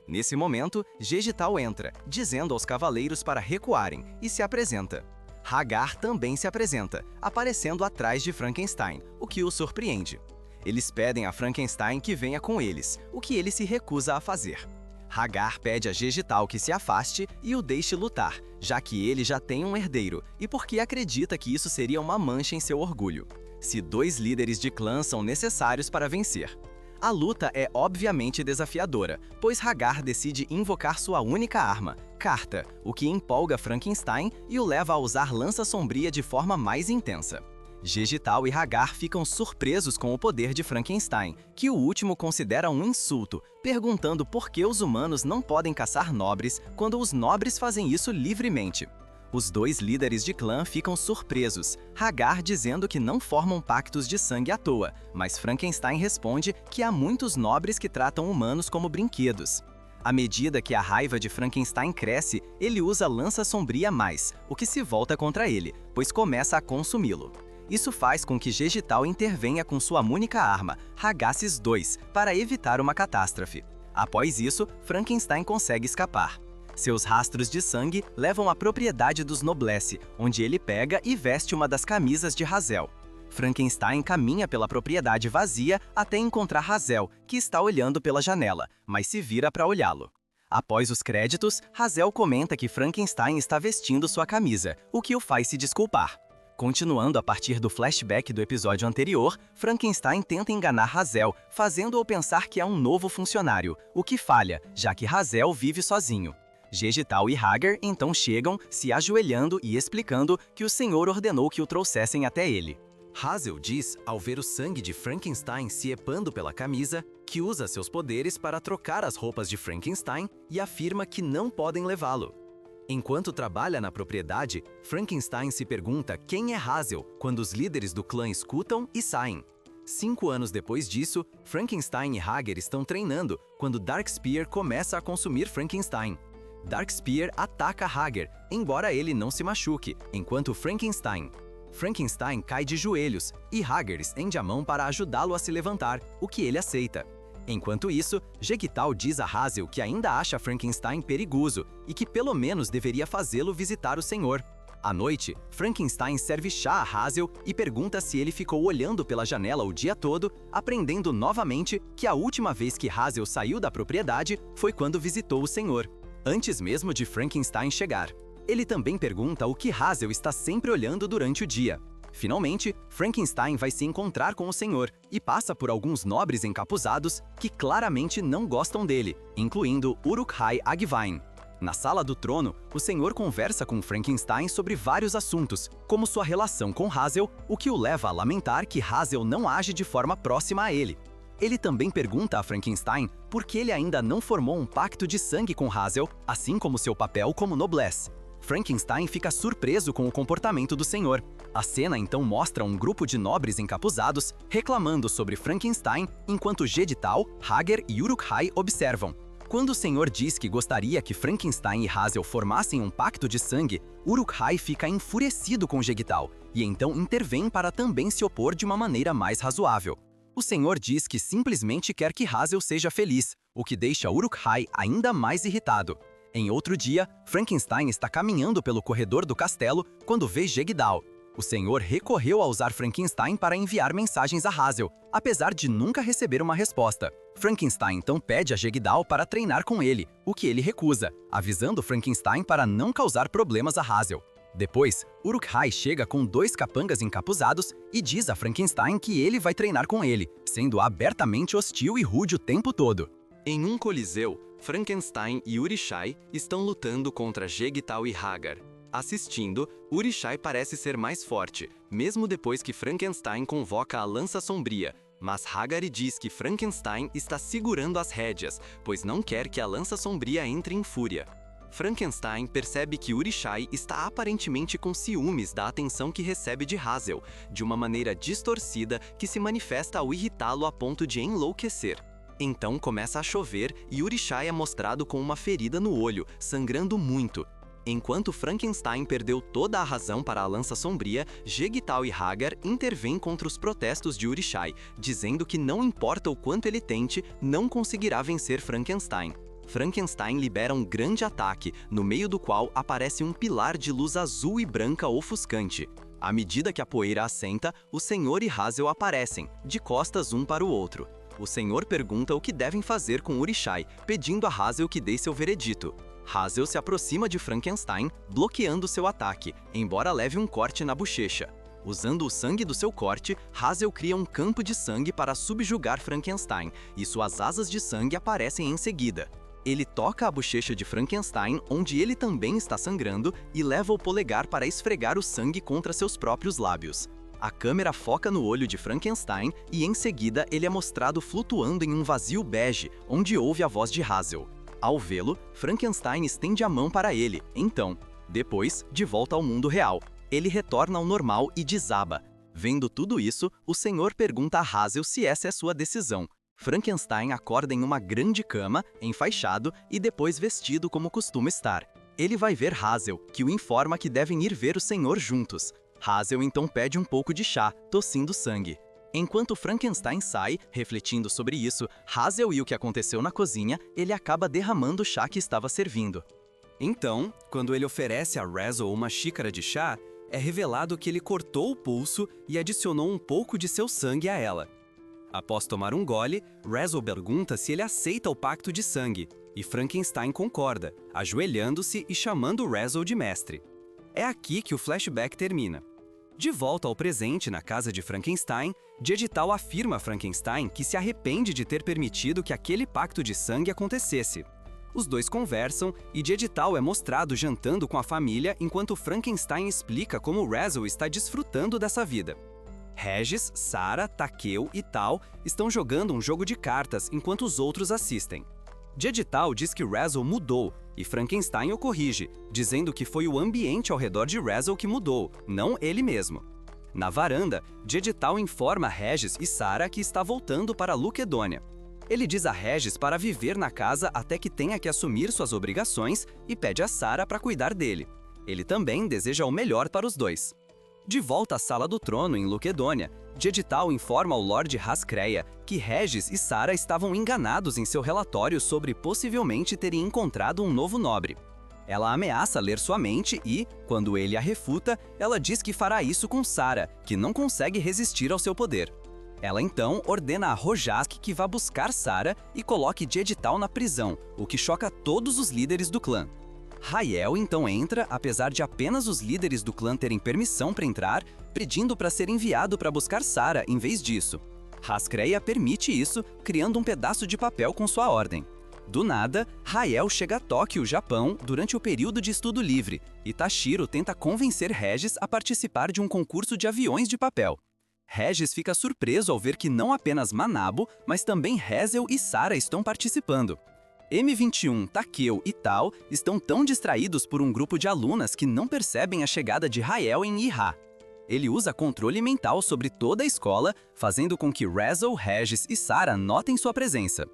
Nesse momento, Jegital entra, dizendo aos cavaleiros para recuarem, e se apresenta. Hagar também se apresenta, aparecendo atrás de Frankenstein, o que o surpreende. Eles pedem a Frankenstein que venha com eles, o que ele se recusa a fazer. Hagar pede a Jegital que se afaste e o deixe lutar, já que ele já tem um herdeiro, e porque acredita que isso seria uma mancha em seu orgulho. Se 2 líderes de clã são necessários para vencer. A luta é obviamente desafiadora, pois Hagar decide invocar sua única arma, Carta, o que empolga Frankenstein e o leva a usar Lança Sombria de forma mais intensa. Gegital e Hagar ficam surpresos com o poder de Frankenstein, que o último considera um insulto, perguntando por que os humanos não podem caçar nobres quando os nobres fazem isso livremente. Os dois líderes de clã ficam surpresos, Hagar dizendo que não formam pactos de sangue à toa, mas Frankenstein responde que há muitos nobres que tratam humanos como brinquedos. À medida que a raiva de Frankenstein cresce, ele usa Lança Sombria mais, o que se volta contra ele, pois começa a consumi-lo. Isso faz com que Gegital intervenha com sua única arma, Hagaces II, para evitar uma catástrofe. Após isso, Frankenstein consegue escapar. Seus rastros de sangue levam à propriedade dos Noblesse, onde ele pega e veste uma das camisas de Hazel. Frankenstein caminha pela propriedade vazia até encontrar Hazel, que está olhando pela janela, mas se vira para olhá-lo. Após os créditos, Hazel comenta que Frankenstein está vestindo sua camisa, o que o faz se desculpar. Continuando a partir do flashback do episódio anterior, Frankenstein tenta enganar Hazel, fazendo-o pensar que é um novo funcionário, o que falha, já que Hazel vive sozinho. Gegital e Hagar então chegam, se ajoelhando e explicando que o Senhor ordenou que o trouxessem até ele. Hazel diz, ao ver o sangue de Frankenstein se epando pela camisa, que usa seus poderes para trocar as roupas de Frankenstein e afirma que não podem levá-lo. Enquanto trabalha na propriedade, Frankenstein se pergunta quem é Hazel quando os líderes do clã escutam e saem. 5 anos depois disso, Frankenstein e Hagar estão treinando quando Darkspear começa a consumir Frankenstein. Darkspear ataca Hagar, embora ele não se machuque, enquanto Frankenstein cai de joelhos e Hagar estende a mão para ajudá-lo a se levantar, o que ele aceita. Enquanto isso, Gegital diz a Hazel que ainda acha Frankenstein perigoso e que pelo menos deveria fazê-lo visitar o Senhor. À noite, Frankenstein serve chá a Hazel e pergunta se ele ficou olhando pela janela o dia todo, aprendendo novamente que a última vez que Hazel saiu da propriedade foi quando visitou o Senhor, antes mesmo de Frankenstein chegar. Ele também pergunta o que Hazel está sempre olhando durante o dia. Finalmente, Frankenstein vai se encontrar com o Senhor e passa por alguns nobres encapuzados que claramente não gostam dele, incluindo Uruk-hai Aghavan. Na sala do trono, o Senhor conversa com Frankenstein sobre vários assuntos, como sua relação com Hazel, o que o leva a lamentar que Hazel não age de forma próxima a ele. Ele também pergunta a Frankenstein por que ele ainda não formou um pacto de sangue com Hazel, assim como seu papel como Noblesse. Frankenstein fica surpreso com o comportamento do Senhor. A cena então mostra um grupo de nobres encapuzados reclamando sobre Frankenstein, enquanto Gegital, Hagar e Uruk-hai observam. Quando o Senhor diz que gostaria que Frankenstein e Hazel formassem um pacto de sangue, Uruk-hai fica enfurecido com Gegital, e então intervém para também se opor de uma maneira mais razoável. O Senhor diz que simplesmente quer que Hazel seja feliz, o que deixa Uruk-hai ainda mais irritado. Em outro dia, Frankenstein está caminhando pelo corredor do castelo quando vê Gegital. O Senhor recorreu a usar Frankenstein para enviar mensagens a Hazel, apesar de nunca receber uma resposta. Frankenstein então pede a Gegital para treinar com ele, o que ele recusa, avisando Frankenstein para não causar problemas a Hazel. Depois, Uruk-hai chega com 2 capangas encapuzados e diz a Frankenstein que ele vai treinar com ele, sendo abertamente hostil e rude o tempo todo. Em um coliseu, Frankenstein e Uruk-hai estão lutando contra Gegital e Hagar. Assistindo, Uruk-hai parece ser mais forte, mesmo depois que Frankenstein convoca a Lança Sombria, mas Hagar diz que Frankenstein está segurando as rédeas, pois não quer que a Lança Sombria entre em fúria. Frankenstein percebe que Uruk-hai está aparentemente com ciúmes da atenção que recebe de Hazel, de uma maneira distorcida que se manifesta ao irritá-lo a ponto de enlouquecer. Então começa a chover e Uruk-hai é mostrado com uma ferida no olho, sangrando muito. Enquanto Frankenstein perdeu toda a razão para a Lança Sombria, Gegital e Hagar intervêm contra os protestos de Uruk-hai, dizendo que não importa o quanto ele tente, não conseguirá vencer Frankenstein. Frankenstein libera um grande ataque, no meio do qual aparece um pilar de luz azul e branca ofuscante. À medida que a poeira assenta, o Senhor e Hazel aparecem, de costas um para o outro. O Senhor pergunta o que devem fazer com Uruk-hai, pedindo a Hazel que dê seu veredito. Hazel se aproxima de Frankenstein, bloqueando seu ataque, embora leve um corte na bochecha. Usando o sangue do seu corte, Hazel cria um campo de sangue para subjugar Frankenstein, e suas asas de sangue aparecem em seguida. Ele toca a bochecha de Frankenstein, onde ele também está sangrando, e leva o polegar para esfregar o sangue contra seus próprios lábios. A câmera foca no olho de Frankenstein e em seguida ele é mostrado flutuando em um vazio bege, onde ouve a voz de Hazel. Ao vê-lo, Frankenstein estende a mão para ele, então. Depois, de volta ao mundo real. Ele retorna ao normal e desaba. Vendo tudo isso, o senhor pergunta a Hazel se essa é sua decisão. Frankenstein acorda em uma grande cama, enfaixado e depois vestido como costuma estar. Ele vai ver Hazel, que o informa que devem ir ver o senhor juntos. Hazel então pede um pouco de chá, tossindo sangue. Enquanto Frankenstein sai, refletindo sobre isso, Hazel e o que aconteceu na cozinha, ele acaba derramando o chá que estava servindo. Então, quando ele oferece a Razel uma xícara de chá, é revelado que ele cortou o pulso e adicionou um pouco de seu sangue a ela. Após tomar um gole, Razel pergunta se ele aceita o pacto de sangue, e Frankenstein concorda, ajoelhando-se e chamando Razel de mestre. É aqui que o flashback termina. De volta ao presente na casa de Frankenstein, Digital afirma a Frankenstein que se arrepende de ter permitido que aquele pacto de sangue acontecesse. Os dois conversam e Digital é mostrado jantando com a família enquanto Frankenstein explica como Razel está desfrutando dessa vida. Regis, Sarah, Takeo e Tal estão jogando um jogo de cartas enquanto os outros assistem. Digital diz que Razel mudou e Frankenstein o corrige, dizendo que foi o ambiente ao redor de Razel que mudou, não ele mesmo. Na varanda, Digital informa Regis e Sarah que está voltando para Luquedônia. Ele diz a Regis para viver na casa até que tenha que assumir suas obrigações e pede a Sarah para cuidar dele. Ele também deseja o melhor para os dois. De volta à Sala do Trono em Luquedônia, Digital informa ao Lord Hascreia que Regis e Sarah estavam enganados em seu relatório sobre possivelmente terem encontrado um novo nobre. Ela ameaça ler sua mente e, quando ele a refuta, ela diz que fará isso com Sarah, que não consegue resistir ao seu poder. Ela então ordena a Rojask que vá buscar Sarah e coloque Digital na prisão, o que choca todos os líderes do clã. Rael então entra, apesar de apenas os líderes do clã terem permissão para entrar, pedindo para ser enviado para buscar Sarah em vez disso. Hascreia permite isso, criando um pedaço de papel com sua ordem. Do nada, Rael chega a Tóquio, Japão, durante o período de estudo livre, e Tashiro tenta convencer Regis a participar de um concurso de aviões de papel. Regis fica surpreso ao ver que não apenas Manabo, mas também Hazel e Sarah estão participando. M21, Takeo e Tal estão tão distraídos por um grupo de alunas que não percebem a chegada de Rael em Iha. Ele usa controle mental sobre toda a escola, fazendo com que Razel, Regis e Sarah notem sua presença.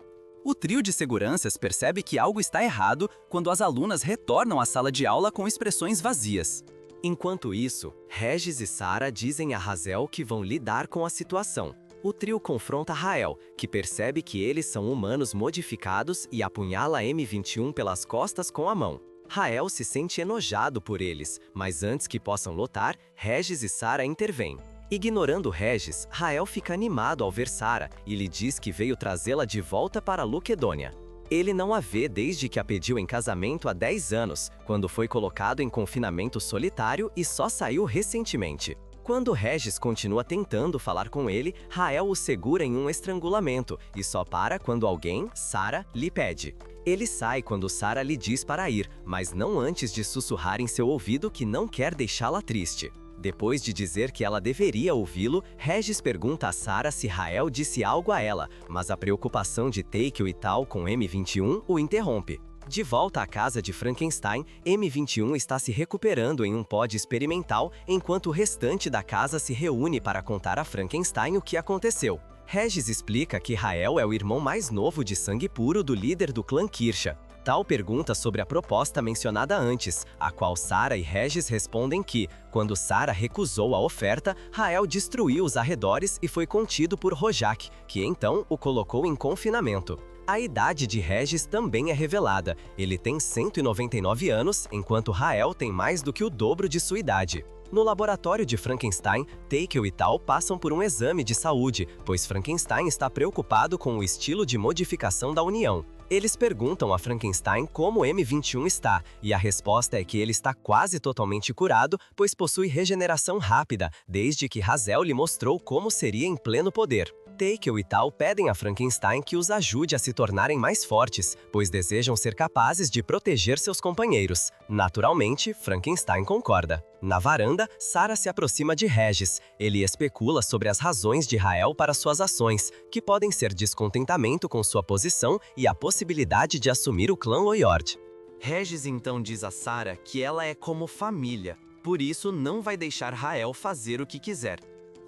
O trio de seguranças percebe que algo está errado quando as alunas retornam à sala de aula com expressões vazias. Enquanto isso, Regis e Sarah dizem a Hazel que vão lidar com a situação. O trio confronta Rael, que percebe que eles são humanos modificados e apunhala M21 pelas costas com a mão. Rael se sente enojado por eles, mas antes que possam lutar, Regis e Sarah intervêm. Ignorando Regis, Rael fica animado ao ver Sarah e lhe diz que veio trazê-la de volta para Luquedônia. Ele não a vê desde que a pediu em casamento há 10 anos, quando foi colocado em confinamento solitário e só saiu recentemente. Quando Regis continua tentando falar com ele, Rael o segura em um estrangulamento e só para quando alguém, Sarah, lhe pede. Ele sai quando Sarah lhe diz para ir, mas não antes de sussurrar em seu ouvido que não quer deixá-la triste. Depois de dizer que ela deveria ouvi-lo, Regis pergunta a Sarah se Rael disse algo a ela, mas a preocupação de Takeo e Tal com M21 o interrompe. De volta à casa de Frankenstein, M21 está se recuperando em um pod experimental, enquanto o restante da casa se reúne para contar a Frankenstein o que aconteceu. Regis explica que Rael é o irmão mais novo de sangue puro do líder do clã Kirsha. Tal pergunta sobre a proposta mencionada antes, a qual Sarah e Regis respondem que, quando Sarah recusou a oferta, Rael destruiu os arredores e foi contido por Rojak, que então o colocou em confinamento. A idade de Regis também é revelada. Ele tem 199 anos, enquanto Rael tem mais do que o dobro de sua idade. No laboratório de Frankenstein, Takeo e Tal passam por um exame de saúde, pois Frankenstein está preocupado com o estilo de modificação da União. Eles perguntam a Frankenstein como M21 está, e a resposta é que ele está quase totalmente curado, pois possui regeneração rápida, desde que Hazel lhe mostrou como seria em pleno poder. Takeo e Tal pedem a Frankenstein que os ajude a se tornarem mais fortes, pois desejam ser capazes de proteger seus companheiros. Naturalmente, Frankenstein concorda. Na varanda, Sarah se aproxima de Regis. Ele especula sobre as razões de Rael para suas ações, que podem ser descontentamento com sua posição e a possibilidade de assumir o clã Oyord. Regis então diz a Sarah que ela é como família, por isso não vai deixar Rael fazer o que quiser.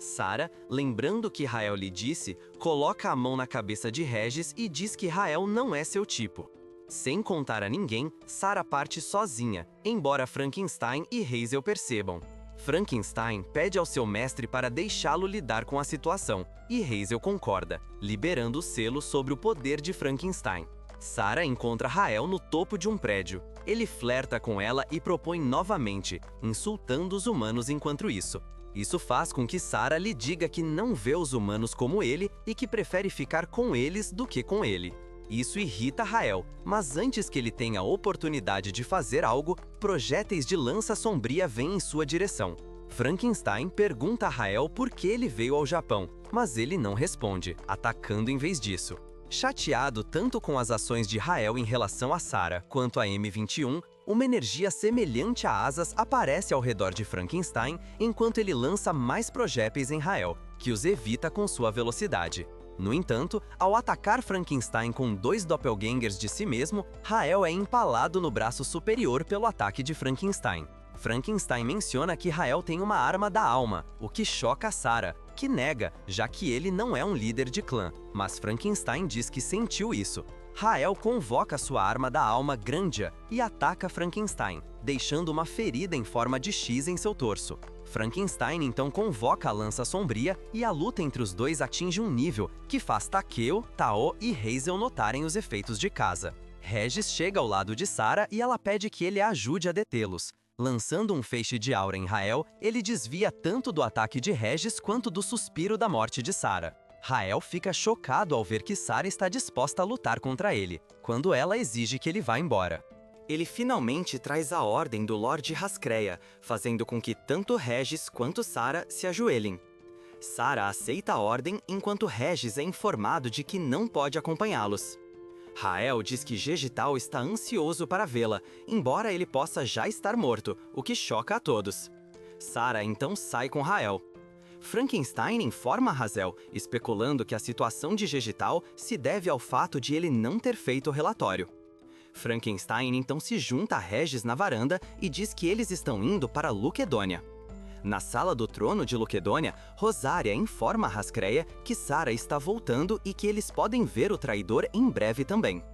Sarah, lembrando o que Rael lhe disse, coloca a mão na cabeça de Regis e diz que Rael não é seu tipo. Sem contar a ninguém, Sarah parte sozinha, embora Frankenstein e Hazel percebam. Frankenstein pede ao seu mestre para deixá-lo lidar com a situação, e Hazel concorda, liberando o selo sobre o poder de Frankenstein. Sarah encontra Rael no topo de um prédio. Ele flerta com ela e propõe novamente, insultando os humanos enquanto isso. Isso faz com que Sarah lhe diga que não vê os humanos como ele e que prefere ficar com eles do que com ele. Isso irrita Rael, mas antes que ele tenha a oportunidade de fazer algo, projéteis de lança sombria vêm em sua direção. Frankenstein pergunta a Rael por que ele veio ao Japão, mas ele não responde, atacando em vez disso. Chateado tanto com as ações de Rael em relação a Sarah quanto a M21, uma energia semelhante a asas aparece ao redor de Frankenstein enquanto ele lança mais projéteis em Rael, que os evita com sua velocidade. No entanto, ao atacar Frankenstein com 2 doppelgangers de si mesmo, Rael é empalado no braço superior pelo ataque de Frankenstein. Frankenstein menciona que Rael tem uma arma da alma, o que choca Sarah, que nega, já que ele não é um líder de clã, mas Frankenstein diz que sentiu isso. Rael convoca sua arma da alma Grandia e ataca Frankenstein, deixando uma ferida em forma de X em seu torso. Frankenstein então convoca a lança sombria e a luta entre os dois atinge um nível que faz Takeo, Tao e Hazel notarem os efeitos de casa. Regis chega ao lado de Sarah e ela pede que ele a ajude a detê-los. Lançando um feixe de aura em Rael, ele desvia tanto do ataque de Regis quanto do suspiro da morte de Sarah. Rael fica chocado ao ver que Sarah está disposta a lutar contra ele, quando ela exige que ele vá embora. Ele finalmente traz a ordem do Lorde Hascreia, fazendo com que tanto Regis quanto Sarah se ajoelhem. Sarah aceita a ordem enquanto Regis é informado de que não pode acompanhá-los. Rael diz que Gegital está ansioso para vê-la, embora ele possa já estar morto, o que choca a todos. Sarah então sai com Rael. Frankenstein informa Hazel, especulando que a situação de Gegital se deve ao fato de ele não ter feito o relatório. Frankenstein então se junta a Regis na varanda e diz que eles estão indo para Luquedônia. Na sala do trono de Luquedônia, Rosária informa a Hascreia que Sarah está voltando e que eles podem ver o traidor em breve também.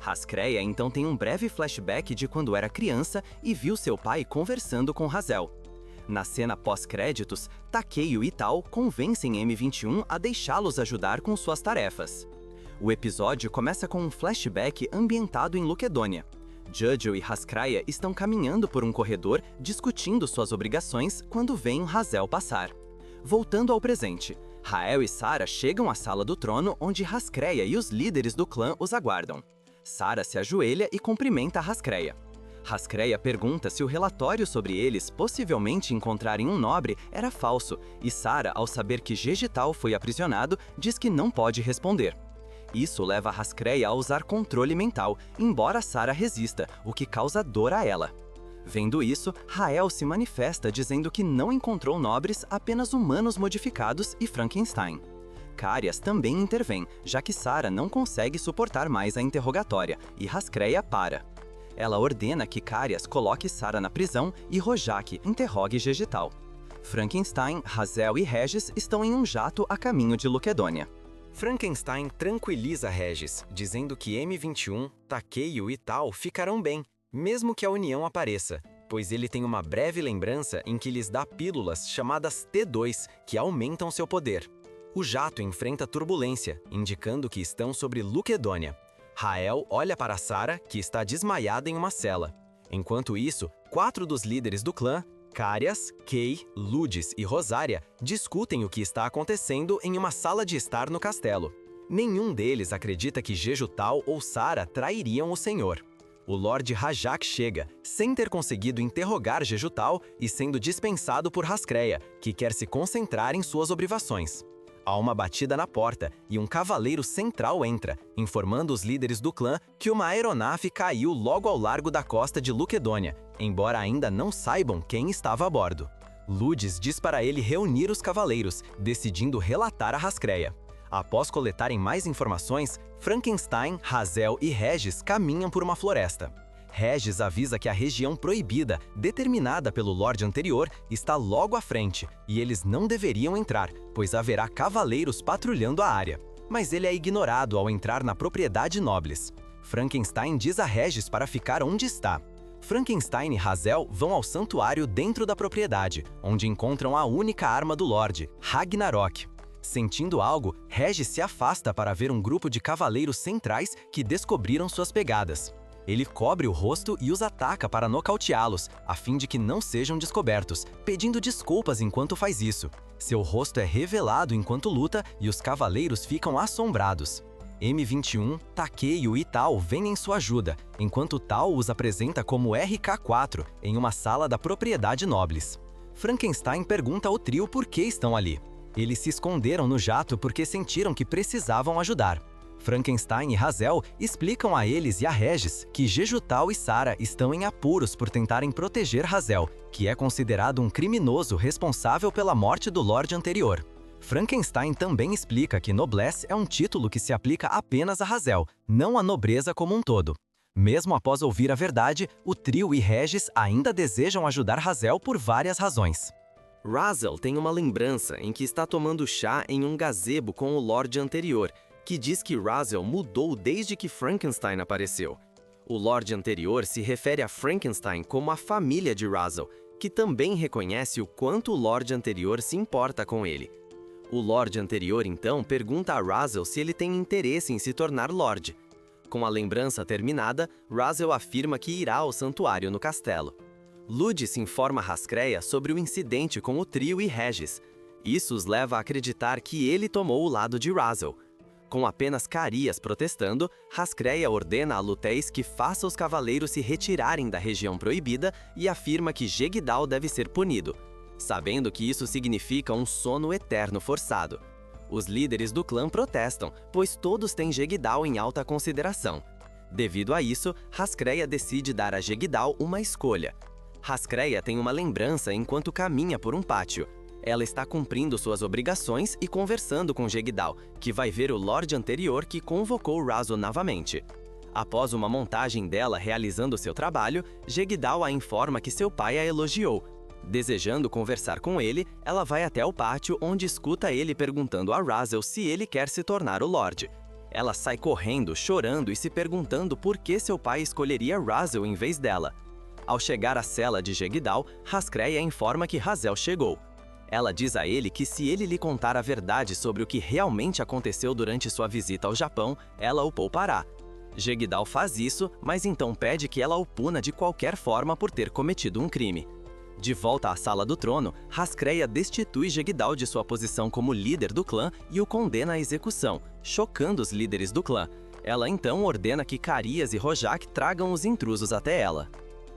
Hascreia então tem um breve flashback de quando era criança e viu seu pai conversando com Hazel. Na cena pós-créditos, Takeo e Tal convencem M21 a deixá-los ajudar com suas tarefas. O episódio começa com um flashback ambientado em Luquedônia. Jojo e Hascreia estão caminhando por um corredor discutindo suas obrigações quando veem Hazel passar. Voltando ao presente, Rael e Sarah chegam à sala do trono onde Hascreia e os líderes do clã os aguardam. Sarah se ajoelha e cumprimenta Hascreia. Hascreia pergunta se o relatório sobre eles possivelmente encontrarem um nobre era falso, e Sarah, ao saber que Gegital foi aprisionado, diz que não pode responder. Isso leva Hascreia a usar controle mental, embora Sarah resista, o que causa dor a ela. Vendo isso, Rael se manifesta dizendo que não encontrou nobres, apenas humanos modificados e Frankenstein. Carias também intervém, já que Sarah não consegue suportar mais a interrogatória, e Hascreia para. Ela ordena que Carias coloque Sarah na prisão e Rojak interrogue Gegital. Frankenstein, Hazel e Regis estão em um jato a caminho de Luquedônia. Frankenstein tranquiliza Regis, dizendo que M21, Takeo e Tal ficarão bem, mesmo que a união apareça, pois ele tem uma breve lembrança em que lhes dá pílulas chamadas T2, que aumentam seu poder. O jato enfrenta turbulência, indicando que estão sobre Luquedônia. Rael olha para Sarah, que está desmaiada em uma cela. Enquanto isso, 4 dos líderes do clã, Carias, Kay, Ludis e Rosária, discutem o que está acontecendo em uma sala de estar no castelo. Nenhum deles acredita que Gejutal ou Sarah trairiam o senhor. O Lorde Rajak chega, sem ter conseguido interrogar Gejutal e sendo dispensado por Hascreia, que quer se concentrar em suas obrigações. Há uma batida na porta e um cavaleiro central entra, informando os líderes do clã que uma aeronave caiu logo ao largo da costa de Luquedônia, embora ainda não saibam quem estava a bordo. Ludes diz para ele reunir os cavaleiros, decidindo relatar a Hascreia. Após coletarem mais informações, Frankenstein, Razel e Regis caminham por uma floresta. Regis avisa que a região proibida, determinada pelo Lorde anterior, está logo à frente, e eles não deveriam entrar, pois haverá cavaleiros patrulhando a área. Mas ele é ignorado ao entrar na propriedade Nobles. Frankenstein diz a Regis para ficar onde está. Frankenstein e Razel vão ao santuário dentro da propriedade, onde encontram a única arma do Lorde, Ragnarok. Sentindo algo, Regis se afasta para ver um grupo de cavaleiros centrais que descobriram suas pegadas. Ele cobre o rosto e os ataca para nocauteá-los, a fim de que não sejam descobertos, pedindo desculpas enquanto faz isso. Seu rosto é revelado enquanto luta e os cavaleiros ficam assombrados. M21, Takeio e Tal vêm em sua ajuda, enquanto Tal os apresenta como RK4 em uma sala da propriedade Nobles. Frankenstein pergunta ao trio por que estão ali. Eles se esconderam no jato porque sentiram que precisavam ajudar. Frankenstein e Razel explicam a eles e a Regis que Jejutal e Sara estão em apuros por tentarem proteger Razel, que é considerado um criminoso responsável pela morte do Lorde anterior. Frankenstein também explica que Noblesse é um título que se aplica apenas a Razel, não à nobreza como um todo. Mesmo após ouvir a verdade, o trio e Regis ainda desejam ajudar Razel por várias razões. Razel tem uma lembrança em que está tomando chá em um gazebo com o Lorde anterior, que diz que Razel mudou desde que Frankenstein apareceu. O Lorde anterior se refere a Frankenstein como a família de Razel, que também reconhece o quanto o Lorde anterior se importa com ele. O Lorde anterior, então, pergunta a Razel se ele tem interesse em se tornar Lorde. Com a lembrança terminada, Razel afirma que irá ao santuário no castelo. Ludes informa Hascreia sobre o incidente com o trio e Regis. Isso os leva a acreditar que ele tomou o lado de Razel. Com apenas Carias protestando, Hascreia ordena a Lutéis que faça os cavaleiros se retirarem da região proibida e afirma que Jegdal deve ser punido, sabendo que isso significa um sono eterno forçado. Os líderes do clã protestam, pois todos têm Jegdal em alta consideração. Devido a isso, Hascreia decide dar a Jegdal uma escolha. Hascreia tem uma lembrança enquanto caminha por um pátio. Ela está cumprindo suas obrigações e conversando com Jegdal, que vai ver o Lorde anterior que convocou Razel novamente. Após uma montagem dela realizando seu trabalho, Jegdal a informa que seu pai a elogiou. Desejando conversar com ele, ela vai até o pátio onde escuta ele perguntando a Razel se ele quer se tornar o Lorde. Ela sai correndo, chorando e se perguntando por que seu pai escolheria Razel em vez dela. Ao chegar à cela de Jegdal, Hascreia informa que Razel chegou. Ela diz a ele que se ele lhe contar a verdade sobre o que realmente aconteceu durante sua visita ao Japão, ela o poupará. Jegdal faz isso, mas então pede que ela o puna de qualquer forma por ter cometido um crime. De volta à sala do trono, Hascreia destitui Jegdal de sua posição como líder do clã e o condena à execução, chocando os líderes do clã. Ela então ordena que Carias e Rojak tragam os intrusos até ela.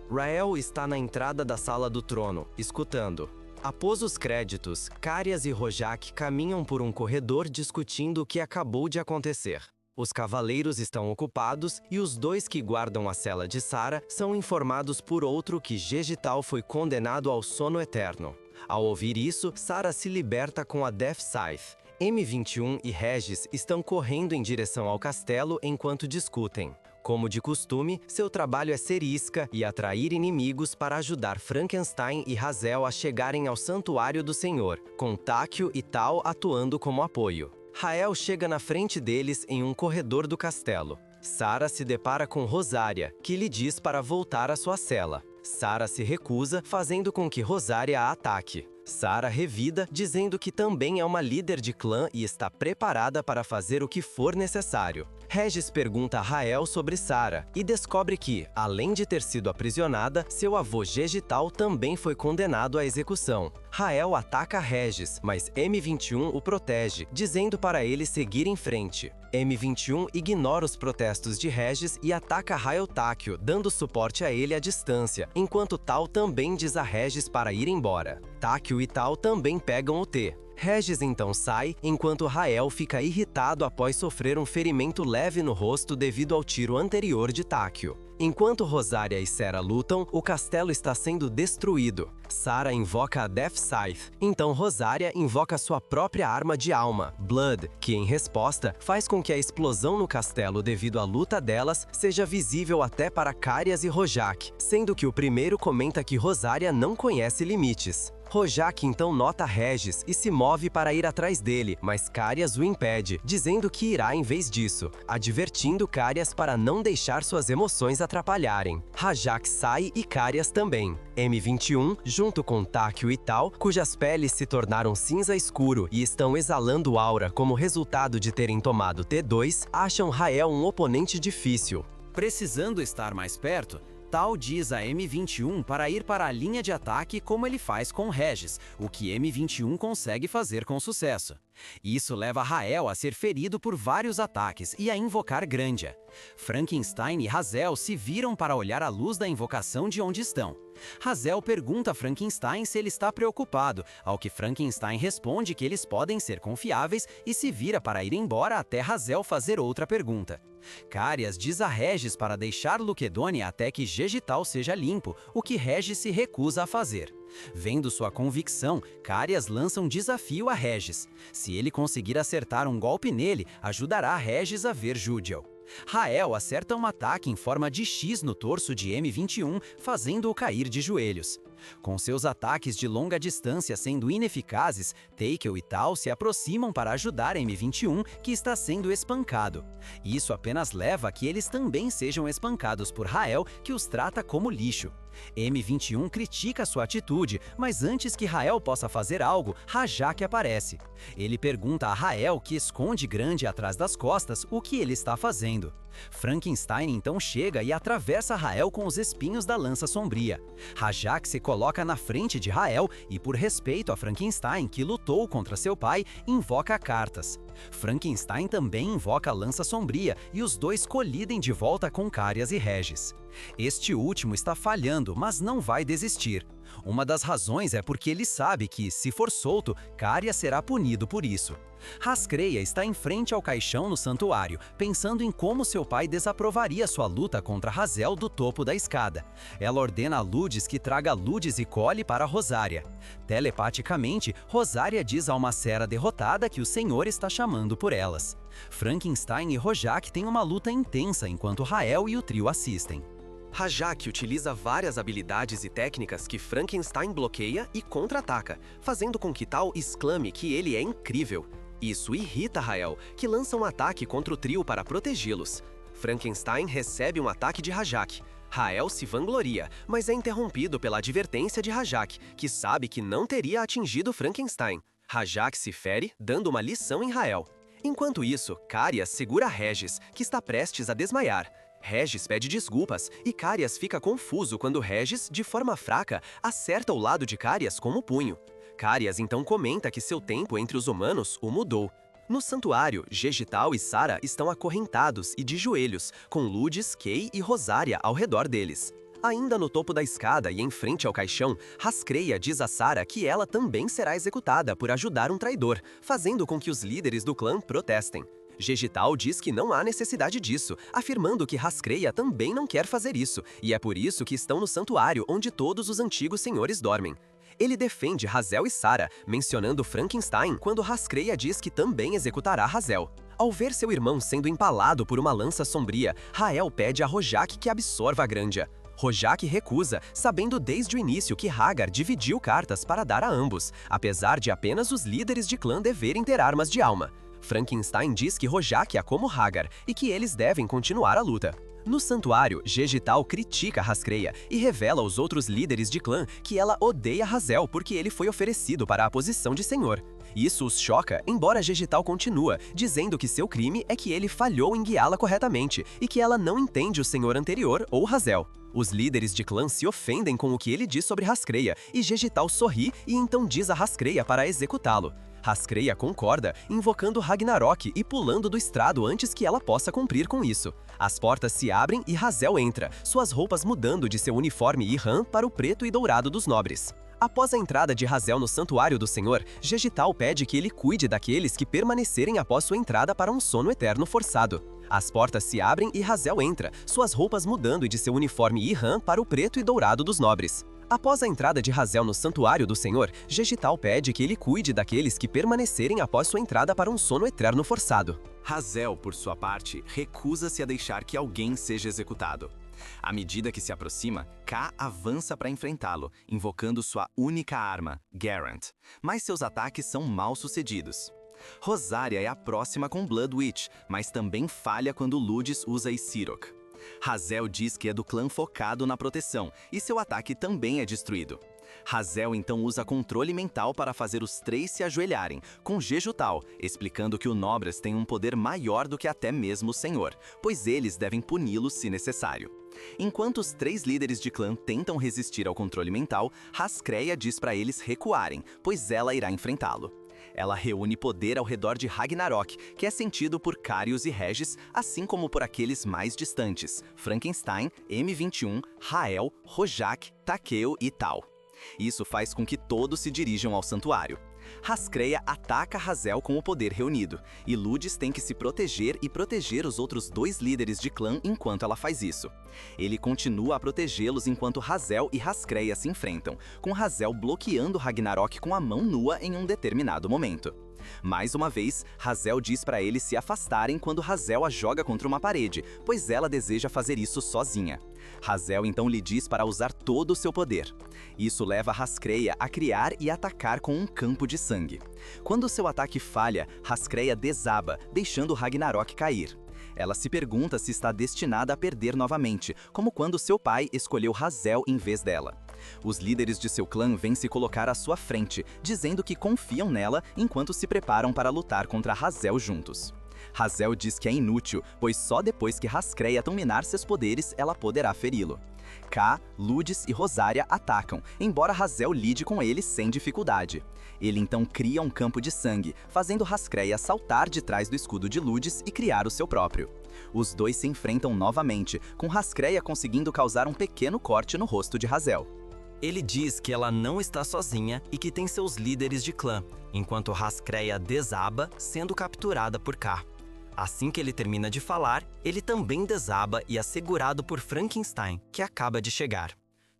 Rael está na entrada da sala do trono, escutando. Após os créditos, Carias e Rojak caminham por um corredor discutindo o que acabou de acontecer. Os cavaleiros estão ocupados e os dois que guardam a cela de Sara são informados por outro que Jegdal foi condenado ao sono eterno. Ao ouvir isso, Sara se liberta com a Death Scythe. M21 e Regis estão correndo em direção ao castelo enquanto discutem. Como de costume, seu trabalho é ser isca e atrair inimigos para ajudar Frankenstein e Razel a chegarem ao Santuário do Senhor, com Takeo e Tal atuando como apoio. Rael chega na frente deles em um corredor do castelo. Sara se depara com Rosária, que lhe diz para voltar à sua cela. Sara se recusa, fazendo com que Rosária a ataque. Sara revida, dizendo que também é uma líder de clã e está preparada para fazer o que for necessário. Regis pergunta a Rael sobre Sara e descobre que, além de ter sido aprisionada, seu avô Jegdal também foi condenado à execução. Rael ataca Regis, mas M21 o protege, dizendo para ele seguir em frente. M21 ignora os protestos de Regis e ataca Rael Takeo, dando suporte a ele à distância, enquanto Tal também diz a Regis para ir embora. Takeo e Tal também pegam o T. Regis então sai, enquanto Rael fica irritado após sofrer um ferimento leve no rosto devido ao tiro anterior de Táquio. Enquanto Rosária e Sera lutam, o castelo está sendo destruído. Sara invoca a Death Scythe, então Rosária invoca sua própria arma de alma, Blood, que em resposta faz com que a explosão no castelo devido à luta delas seja visível até para Carias e Rojak, sendo que o primeiro comenta que Rosária não conhece limites. Rojak então nota Regis e se move para ir atrás dele, mas Carias o impede, dizendo que irá em vez disso, advertindo Carias para não deixar suas emoções atrapalharem. Rajak sai e Carias também. M21, junto com Táquio e Tal, cujas peles se tornaram cinza escuro e estão exalando aura como resultado de terem tomado T2, acham Rael um oponente difícil. Precisando estar mais perto, Tal diz a M21 para ir para a linha de ataque como ele faz com Regis, o que M21 consegue fazer com sucesso. Isso leva Rael a ser ferido por vários ataques e a invocar Grandia. Frankenstein e Razel se viram para olhar a luz da invocação de onde estão. Razel pergunta a Frankenstein se ele está preocupado, ao que Frankenstein responde que eles podem ser confiáveis e se vira para ir embora até Razel fazer outra pergunta. Carias diz a Regis para deixar Luquedônia até que Gegital seja limpo, o que Regis se recusa a fazer. Vendo sua convicção, Carias lança um desafio a Regis. Se ele conseguir acertar um golpe nele, ajudará Regis a ver Júdiel. Rael acerta um ataque em forma de X no torso de M21, fazendo-o cair de joelhos. Com seus ataques de longa distância sendo ineficazes, Teikel e Tal se aproximam para ajudar M21, que está sendo espancado. Isso apenas leva a que eles também sejam espancados por Rael, que os trata como lixo. M21 critica sua atitude, mas antes que Rael possa fazer algo, Rajak aparece. Ele pergunta a Rael, que esconde Grande atrás das costas, o que ele está fazendo. Frankenstein então chega e atravessa Rael com os espinhos da lança sombria. Rajak se coloca na frente de Rael e, por respeito a Frankenstein, que lutou contra seu pai, invoca cartas. Frankenstein também invoca a lança sombria e os dois colidem de volta com Carias e Regis. Este último está falhando, mas não vai desistir. Uma das razões é porque ele sabe que, se for solto, Carias será punido por isso. Rascreia está em frente ao caixão no santuário, pensando em como seu pai desaprovaria sua luta contra Razel do topo da escada. Ela ordena a Ludes que traga Ludes e Cole para Rosária. Telepaticamente, Rosária diz a uma Sera derrotada que o Senhor está chamando por elas. Frankenstein e Rojak têm uma luta intensa enquanto Rael e o trio assistem. Rajak utiliza várias habilidades e técnicas que Frankenstein bloqueia e contra-ataca, fazendo com que Tal exclame que ele é incrível. Isso irrita Rael, que lança um ataque contra o trio para protegê-los. Frankenstein recebe um ataque de Rajak. Rael se vangloria, mas é interrompido pela advertência de Rajak, que sabe que não teria atingido Frankenstein. Rajak se fere, dando uma lição em Rael. Enquanto isso, Carias segura Regis, que está prestes a desmaiar. Regis pede desculpas e Carias fica confuso quando Regis, de forma fraca, acerta o lado de Carias com o punho. Carias então comenta que seu tempo entre os humanos o mudou. No santuário, Gegital e Sara estão acorrentados e de joelhos, com Ludes, Kay e Rosária ao redor deles. Ainda no topo da escada e em frente ao caixão, Rascreia diz a Sara que ela também será executada por ajudar um traidor, fazendo com que os líderes do clã protestem. Gegital diz que não há necessidade disso, afirmando que Rascreia também não quer fazer isso, e é por isso que estão no santuário onde todos os antigos senhores dormem. Ele defende Razel e Sara, mencionando Frankenstein quando Rascreia diz que também executará Razel. Ao ver seu irmão sendo empalado por uma lança sombria, Rael pede a Rojak que absorva a Grandia. Rojak recusa, sabendo desde o início que Hagar dividiu cartas para dar a ambos, apesar de apenas os líderes de clã deverem ter armas de alma. Frankenstein diz que Rojak é como Hagar e que eles devem continuar a luta. No santuário, Gegital critica Rascreia e revela aos outros líderes de clã que ela odeia Razel porque ele foi oferecido para a posição de senhor. Isso os choca, embora Gegital continua, dizendo que seu crime é que ele falhou em guiá-la corretamente e que ela não entende o senhor anterior ou Razel. Os líderes de clã se ofendem com o que ele diz sobre Rascreia e Gegital sorri e então diz a Rascreia para executá-lo. Rascreia concorda, invocando Ragnarok e pulando do estrado antes que ela possa cumprir com isso. As portas se abrem e Razel entra, suas roupas mudando de seu uniforme Ihan para o preto e dourado dos nobres. Após a entrada de Hazel no Santuário do Senhor, Jegital pede que ele cuide daqueles que permanecerem após sua entrada para um sono eterno forçado. As portas se abrem e Hazel entra, suas roupas mudando de seu uniforme Ihram para o preto e dourado dos nobres. Após a entrada de Hazel no Santuário do Senhor, Jegital pede que ele cuide daqueles que permanecerem após sua entrada para um sono eterno forçado. Hazel, por sua parte, recusa-se a deixar que alguém seja executado. À medida que se aproxima, K avança para enfrentá-lo, invocando sua única arma, Garant, mas seus ataques são mal sucedidos. Rosaria é a próxima com Blood Witch, mas também falha quando Ludis usa Isirok. Hazel diz que é do clã focado na proteção, e seu ataque também é destruído. Hazel então usa controle mental para fazer os três se ajoelharem, com Jejutal, explicando que o Nobres tem um poder maior do que até mesmo o Senhor, pois eles devem puni-lo se necessário. Enquanto os três líderes de clã tentam resistir ao controle mental, Hascreia diz para eles recuarem, pois ela irá enfrentá-lo. Ela reúne poder ao redor de Ragnarok, que é sentido por Carius e Regis, assim como por aqueles mais distantes, Frankenstein, M21, Rael, Rojak, Takeo e Tal. Isso faz com que todos se dirijam ao santuário. Hascreia ataca Hazel com o poder reunido, e Ludis tem que se proteger e proteger os outros dois líderes de clã enquanto ela faz isso. Ele continua a protegê-los enquanto Hazel e Hascreia se enfrentam, com Hazel bloqueando Ragnarok com a mão nua em um determinado momento. Mais uma vez, Hazel diz para eles se afastarem quando Hazel a joga contra uma parede, pois ela deseja fazer isso sozinha. Hazel então lhe diz para usar todo o seu poder. Isso leva Hascreia a criar e atacar com um campo de sangue. Quando seu ataque falha, Hascreia desaba, deixando Ragnarok cair. Ela se pergunta se está destinada a perder novamente, como quando seu pai escolheu Hazel em vez dela. Os líderes de seu clã vêm se colocar à sua frente, dizendo que confiam nela enquanto se preparam para lutar contra Hazel juntos. Hazel diz que é inútil, pois só depois que Hascreia dominar seus poderes ela poderá feri-lo. K, Ludis e Rosaria atacam, embora Hazel lide com eles sem dificuldade. Ele então cria um campo de sangue, fazendo Hascreia saltar de trás do escudo de Ludis e criar o seu próprio. Os dois se enfrentam novamente, com Hascreia conseguindo causar um pequeno corte no rosto de Hazel. Ele diz que ela não está sozinha e que tem seus líderes de clã, enquanto Hascreia desaba, sendo capturada por K. Assim que ele termina de falar, ele também desaba e é segurado por Frankenstein, que acaba de chegar.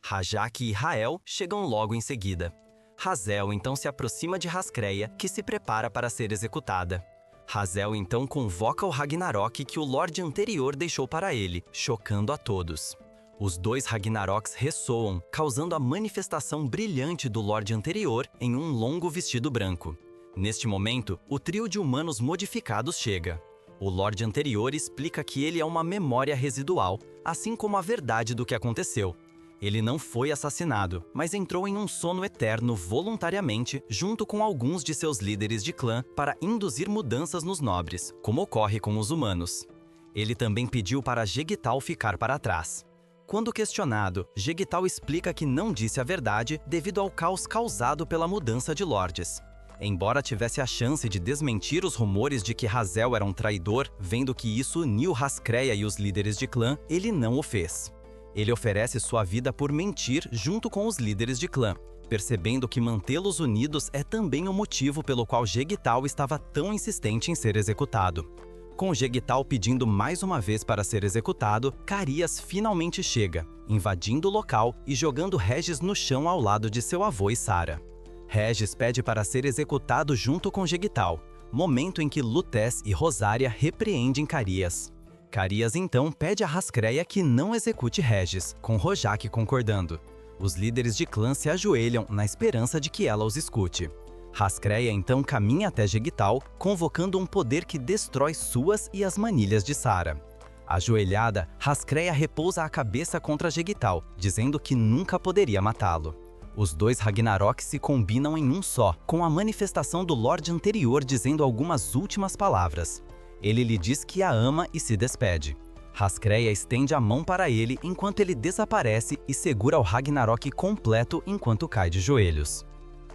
Rajak e Rael chegam logo em seguida. Hazel então se aproxima de Hascreia, que se prepara para ser executada. Hazel então convoca o Ragnarok que o Lorde anterior deixou para ele, chocando a todos. Os dois Ragnaroks ressoam, causando a manifestação brilhante do Lorde anterior em um longo vestido branco. Neste momento, o trio de humanos modificados chega. O Lorde anterior explica que ele é uma memória residual, assim como a verdade do que aconteceu. Ele não foi assassinado, mas entrou em um sono eterno voluntariamente junto com alguns de seus líderes de clã para induzir mudanças nos nobres, como ocorre com os humanos. Ele também pediu para Jegital ficar para trás. Quando questionado, Jegital explica que não disse a verdade devido ao caos causado pela mudança de lordes. Embora tivesse a chance de desmentir os rumores de que Hazel era um traidor, vendo que isso uniu Hascreia e os líderes de clã, ele não o fez. Ele oferece sua vida por mentir junto com os líderes de clã, percebendo que mantê-los unidos é também o motivo pelo qual Jegital estava tão insistente em ser executado. Com Jegital pedindo mais uma vez para ser executado, Carias finalmente chega, invadindo o local e jogando Regis no chão ao lado de seu avô e Sara. Regis pede para ser executado junto com Jegital, momento em que Lutes e Rosaria repreendem Carias. Carias então pede a Hascreia que não execute Regis, com Rojak concordando. Os líderes de clã se ajoelham na esperança de que ela os escute. Hascreia então caminha até Jegital, convocando um poder que destrói suas e as manilhas de Sara. Ajoelhada, Hascreia repousa a cabeça contra Jegital, dizendo que nunca poderia matá-lo. Os dois Ragnarok se combinam em um só, com a manifestação do Lorde anterior dizendo algumas últimas palavras. Ele lhe diz que a ama e se despede. Hascreia estende a mão para ele enquanto ele desaparece e segura o Ragnarok completo enquanto cai de joelhos.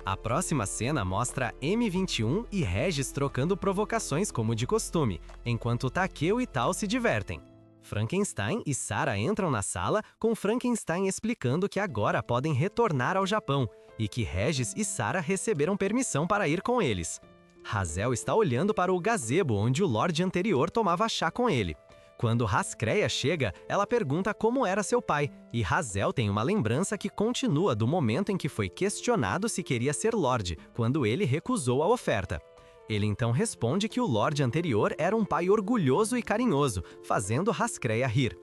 A próxima cena mostra M21 e Regis trocando provocações como de costume, enquanto Takeo e Tal se divertem. Frankenstein e Sara entram na sala, com Frankenstein explicando que agora podem retornar ao Japão, e que Regis e Sarah receberam permissão para ir com eles. Hazel está olhando para o gazebo onde o Lorde anterior tomava chá com ele. Quando Hascreia chega, ela pergunta como era seu pai, e Hazel tem uma lembrança que continua do momento em que foi questionado se queria ser Lorde, quando ele recusou a oferta. Ele então responde que o Lorde anterior era um pai orgulhoso e carinhoso, fazendo Hascreia rir.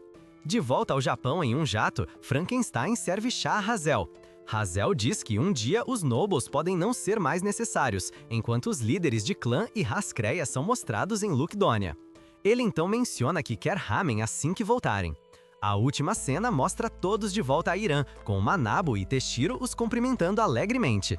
De volta ao Japão em um jato, Frankenstein serve chá a Hazel. Hazel diz que um dia os Nobles podem não ser mais necessários, enquanto os líderes de clã e Hascreia são mostrados em Lookdonia. Ele então menciona que quer ramen assim que voltarem. A última cena mostra todos de volta a Irã, com Manabu e Teshiro os cumprimentando alegremente.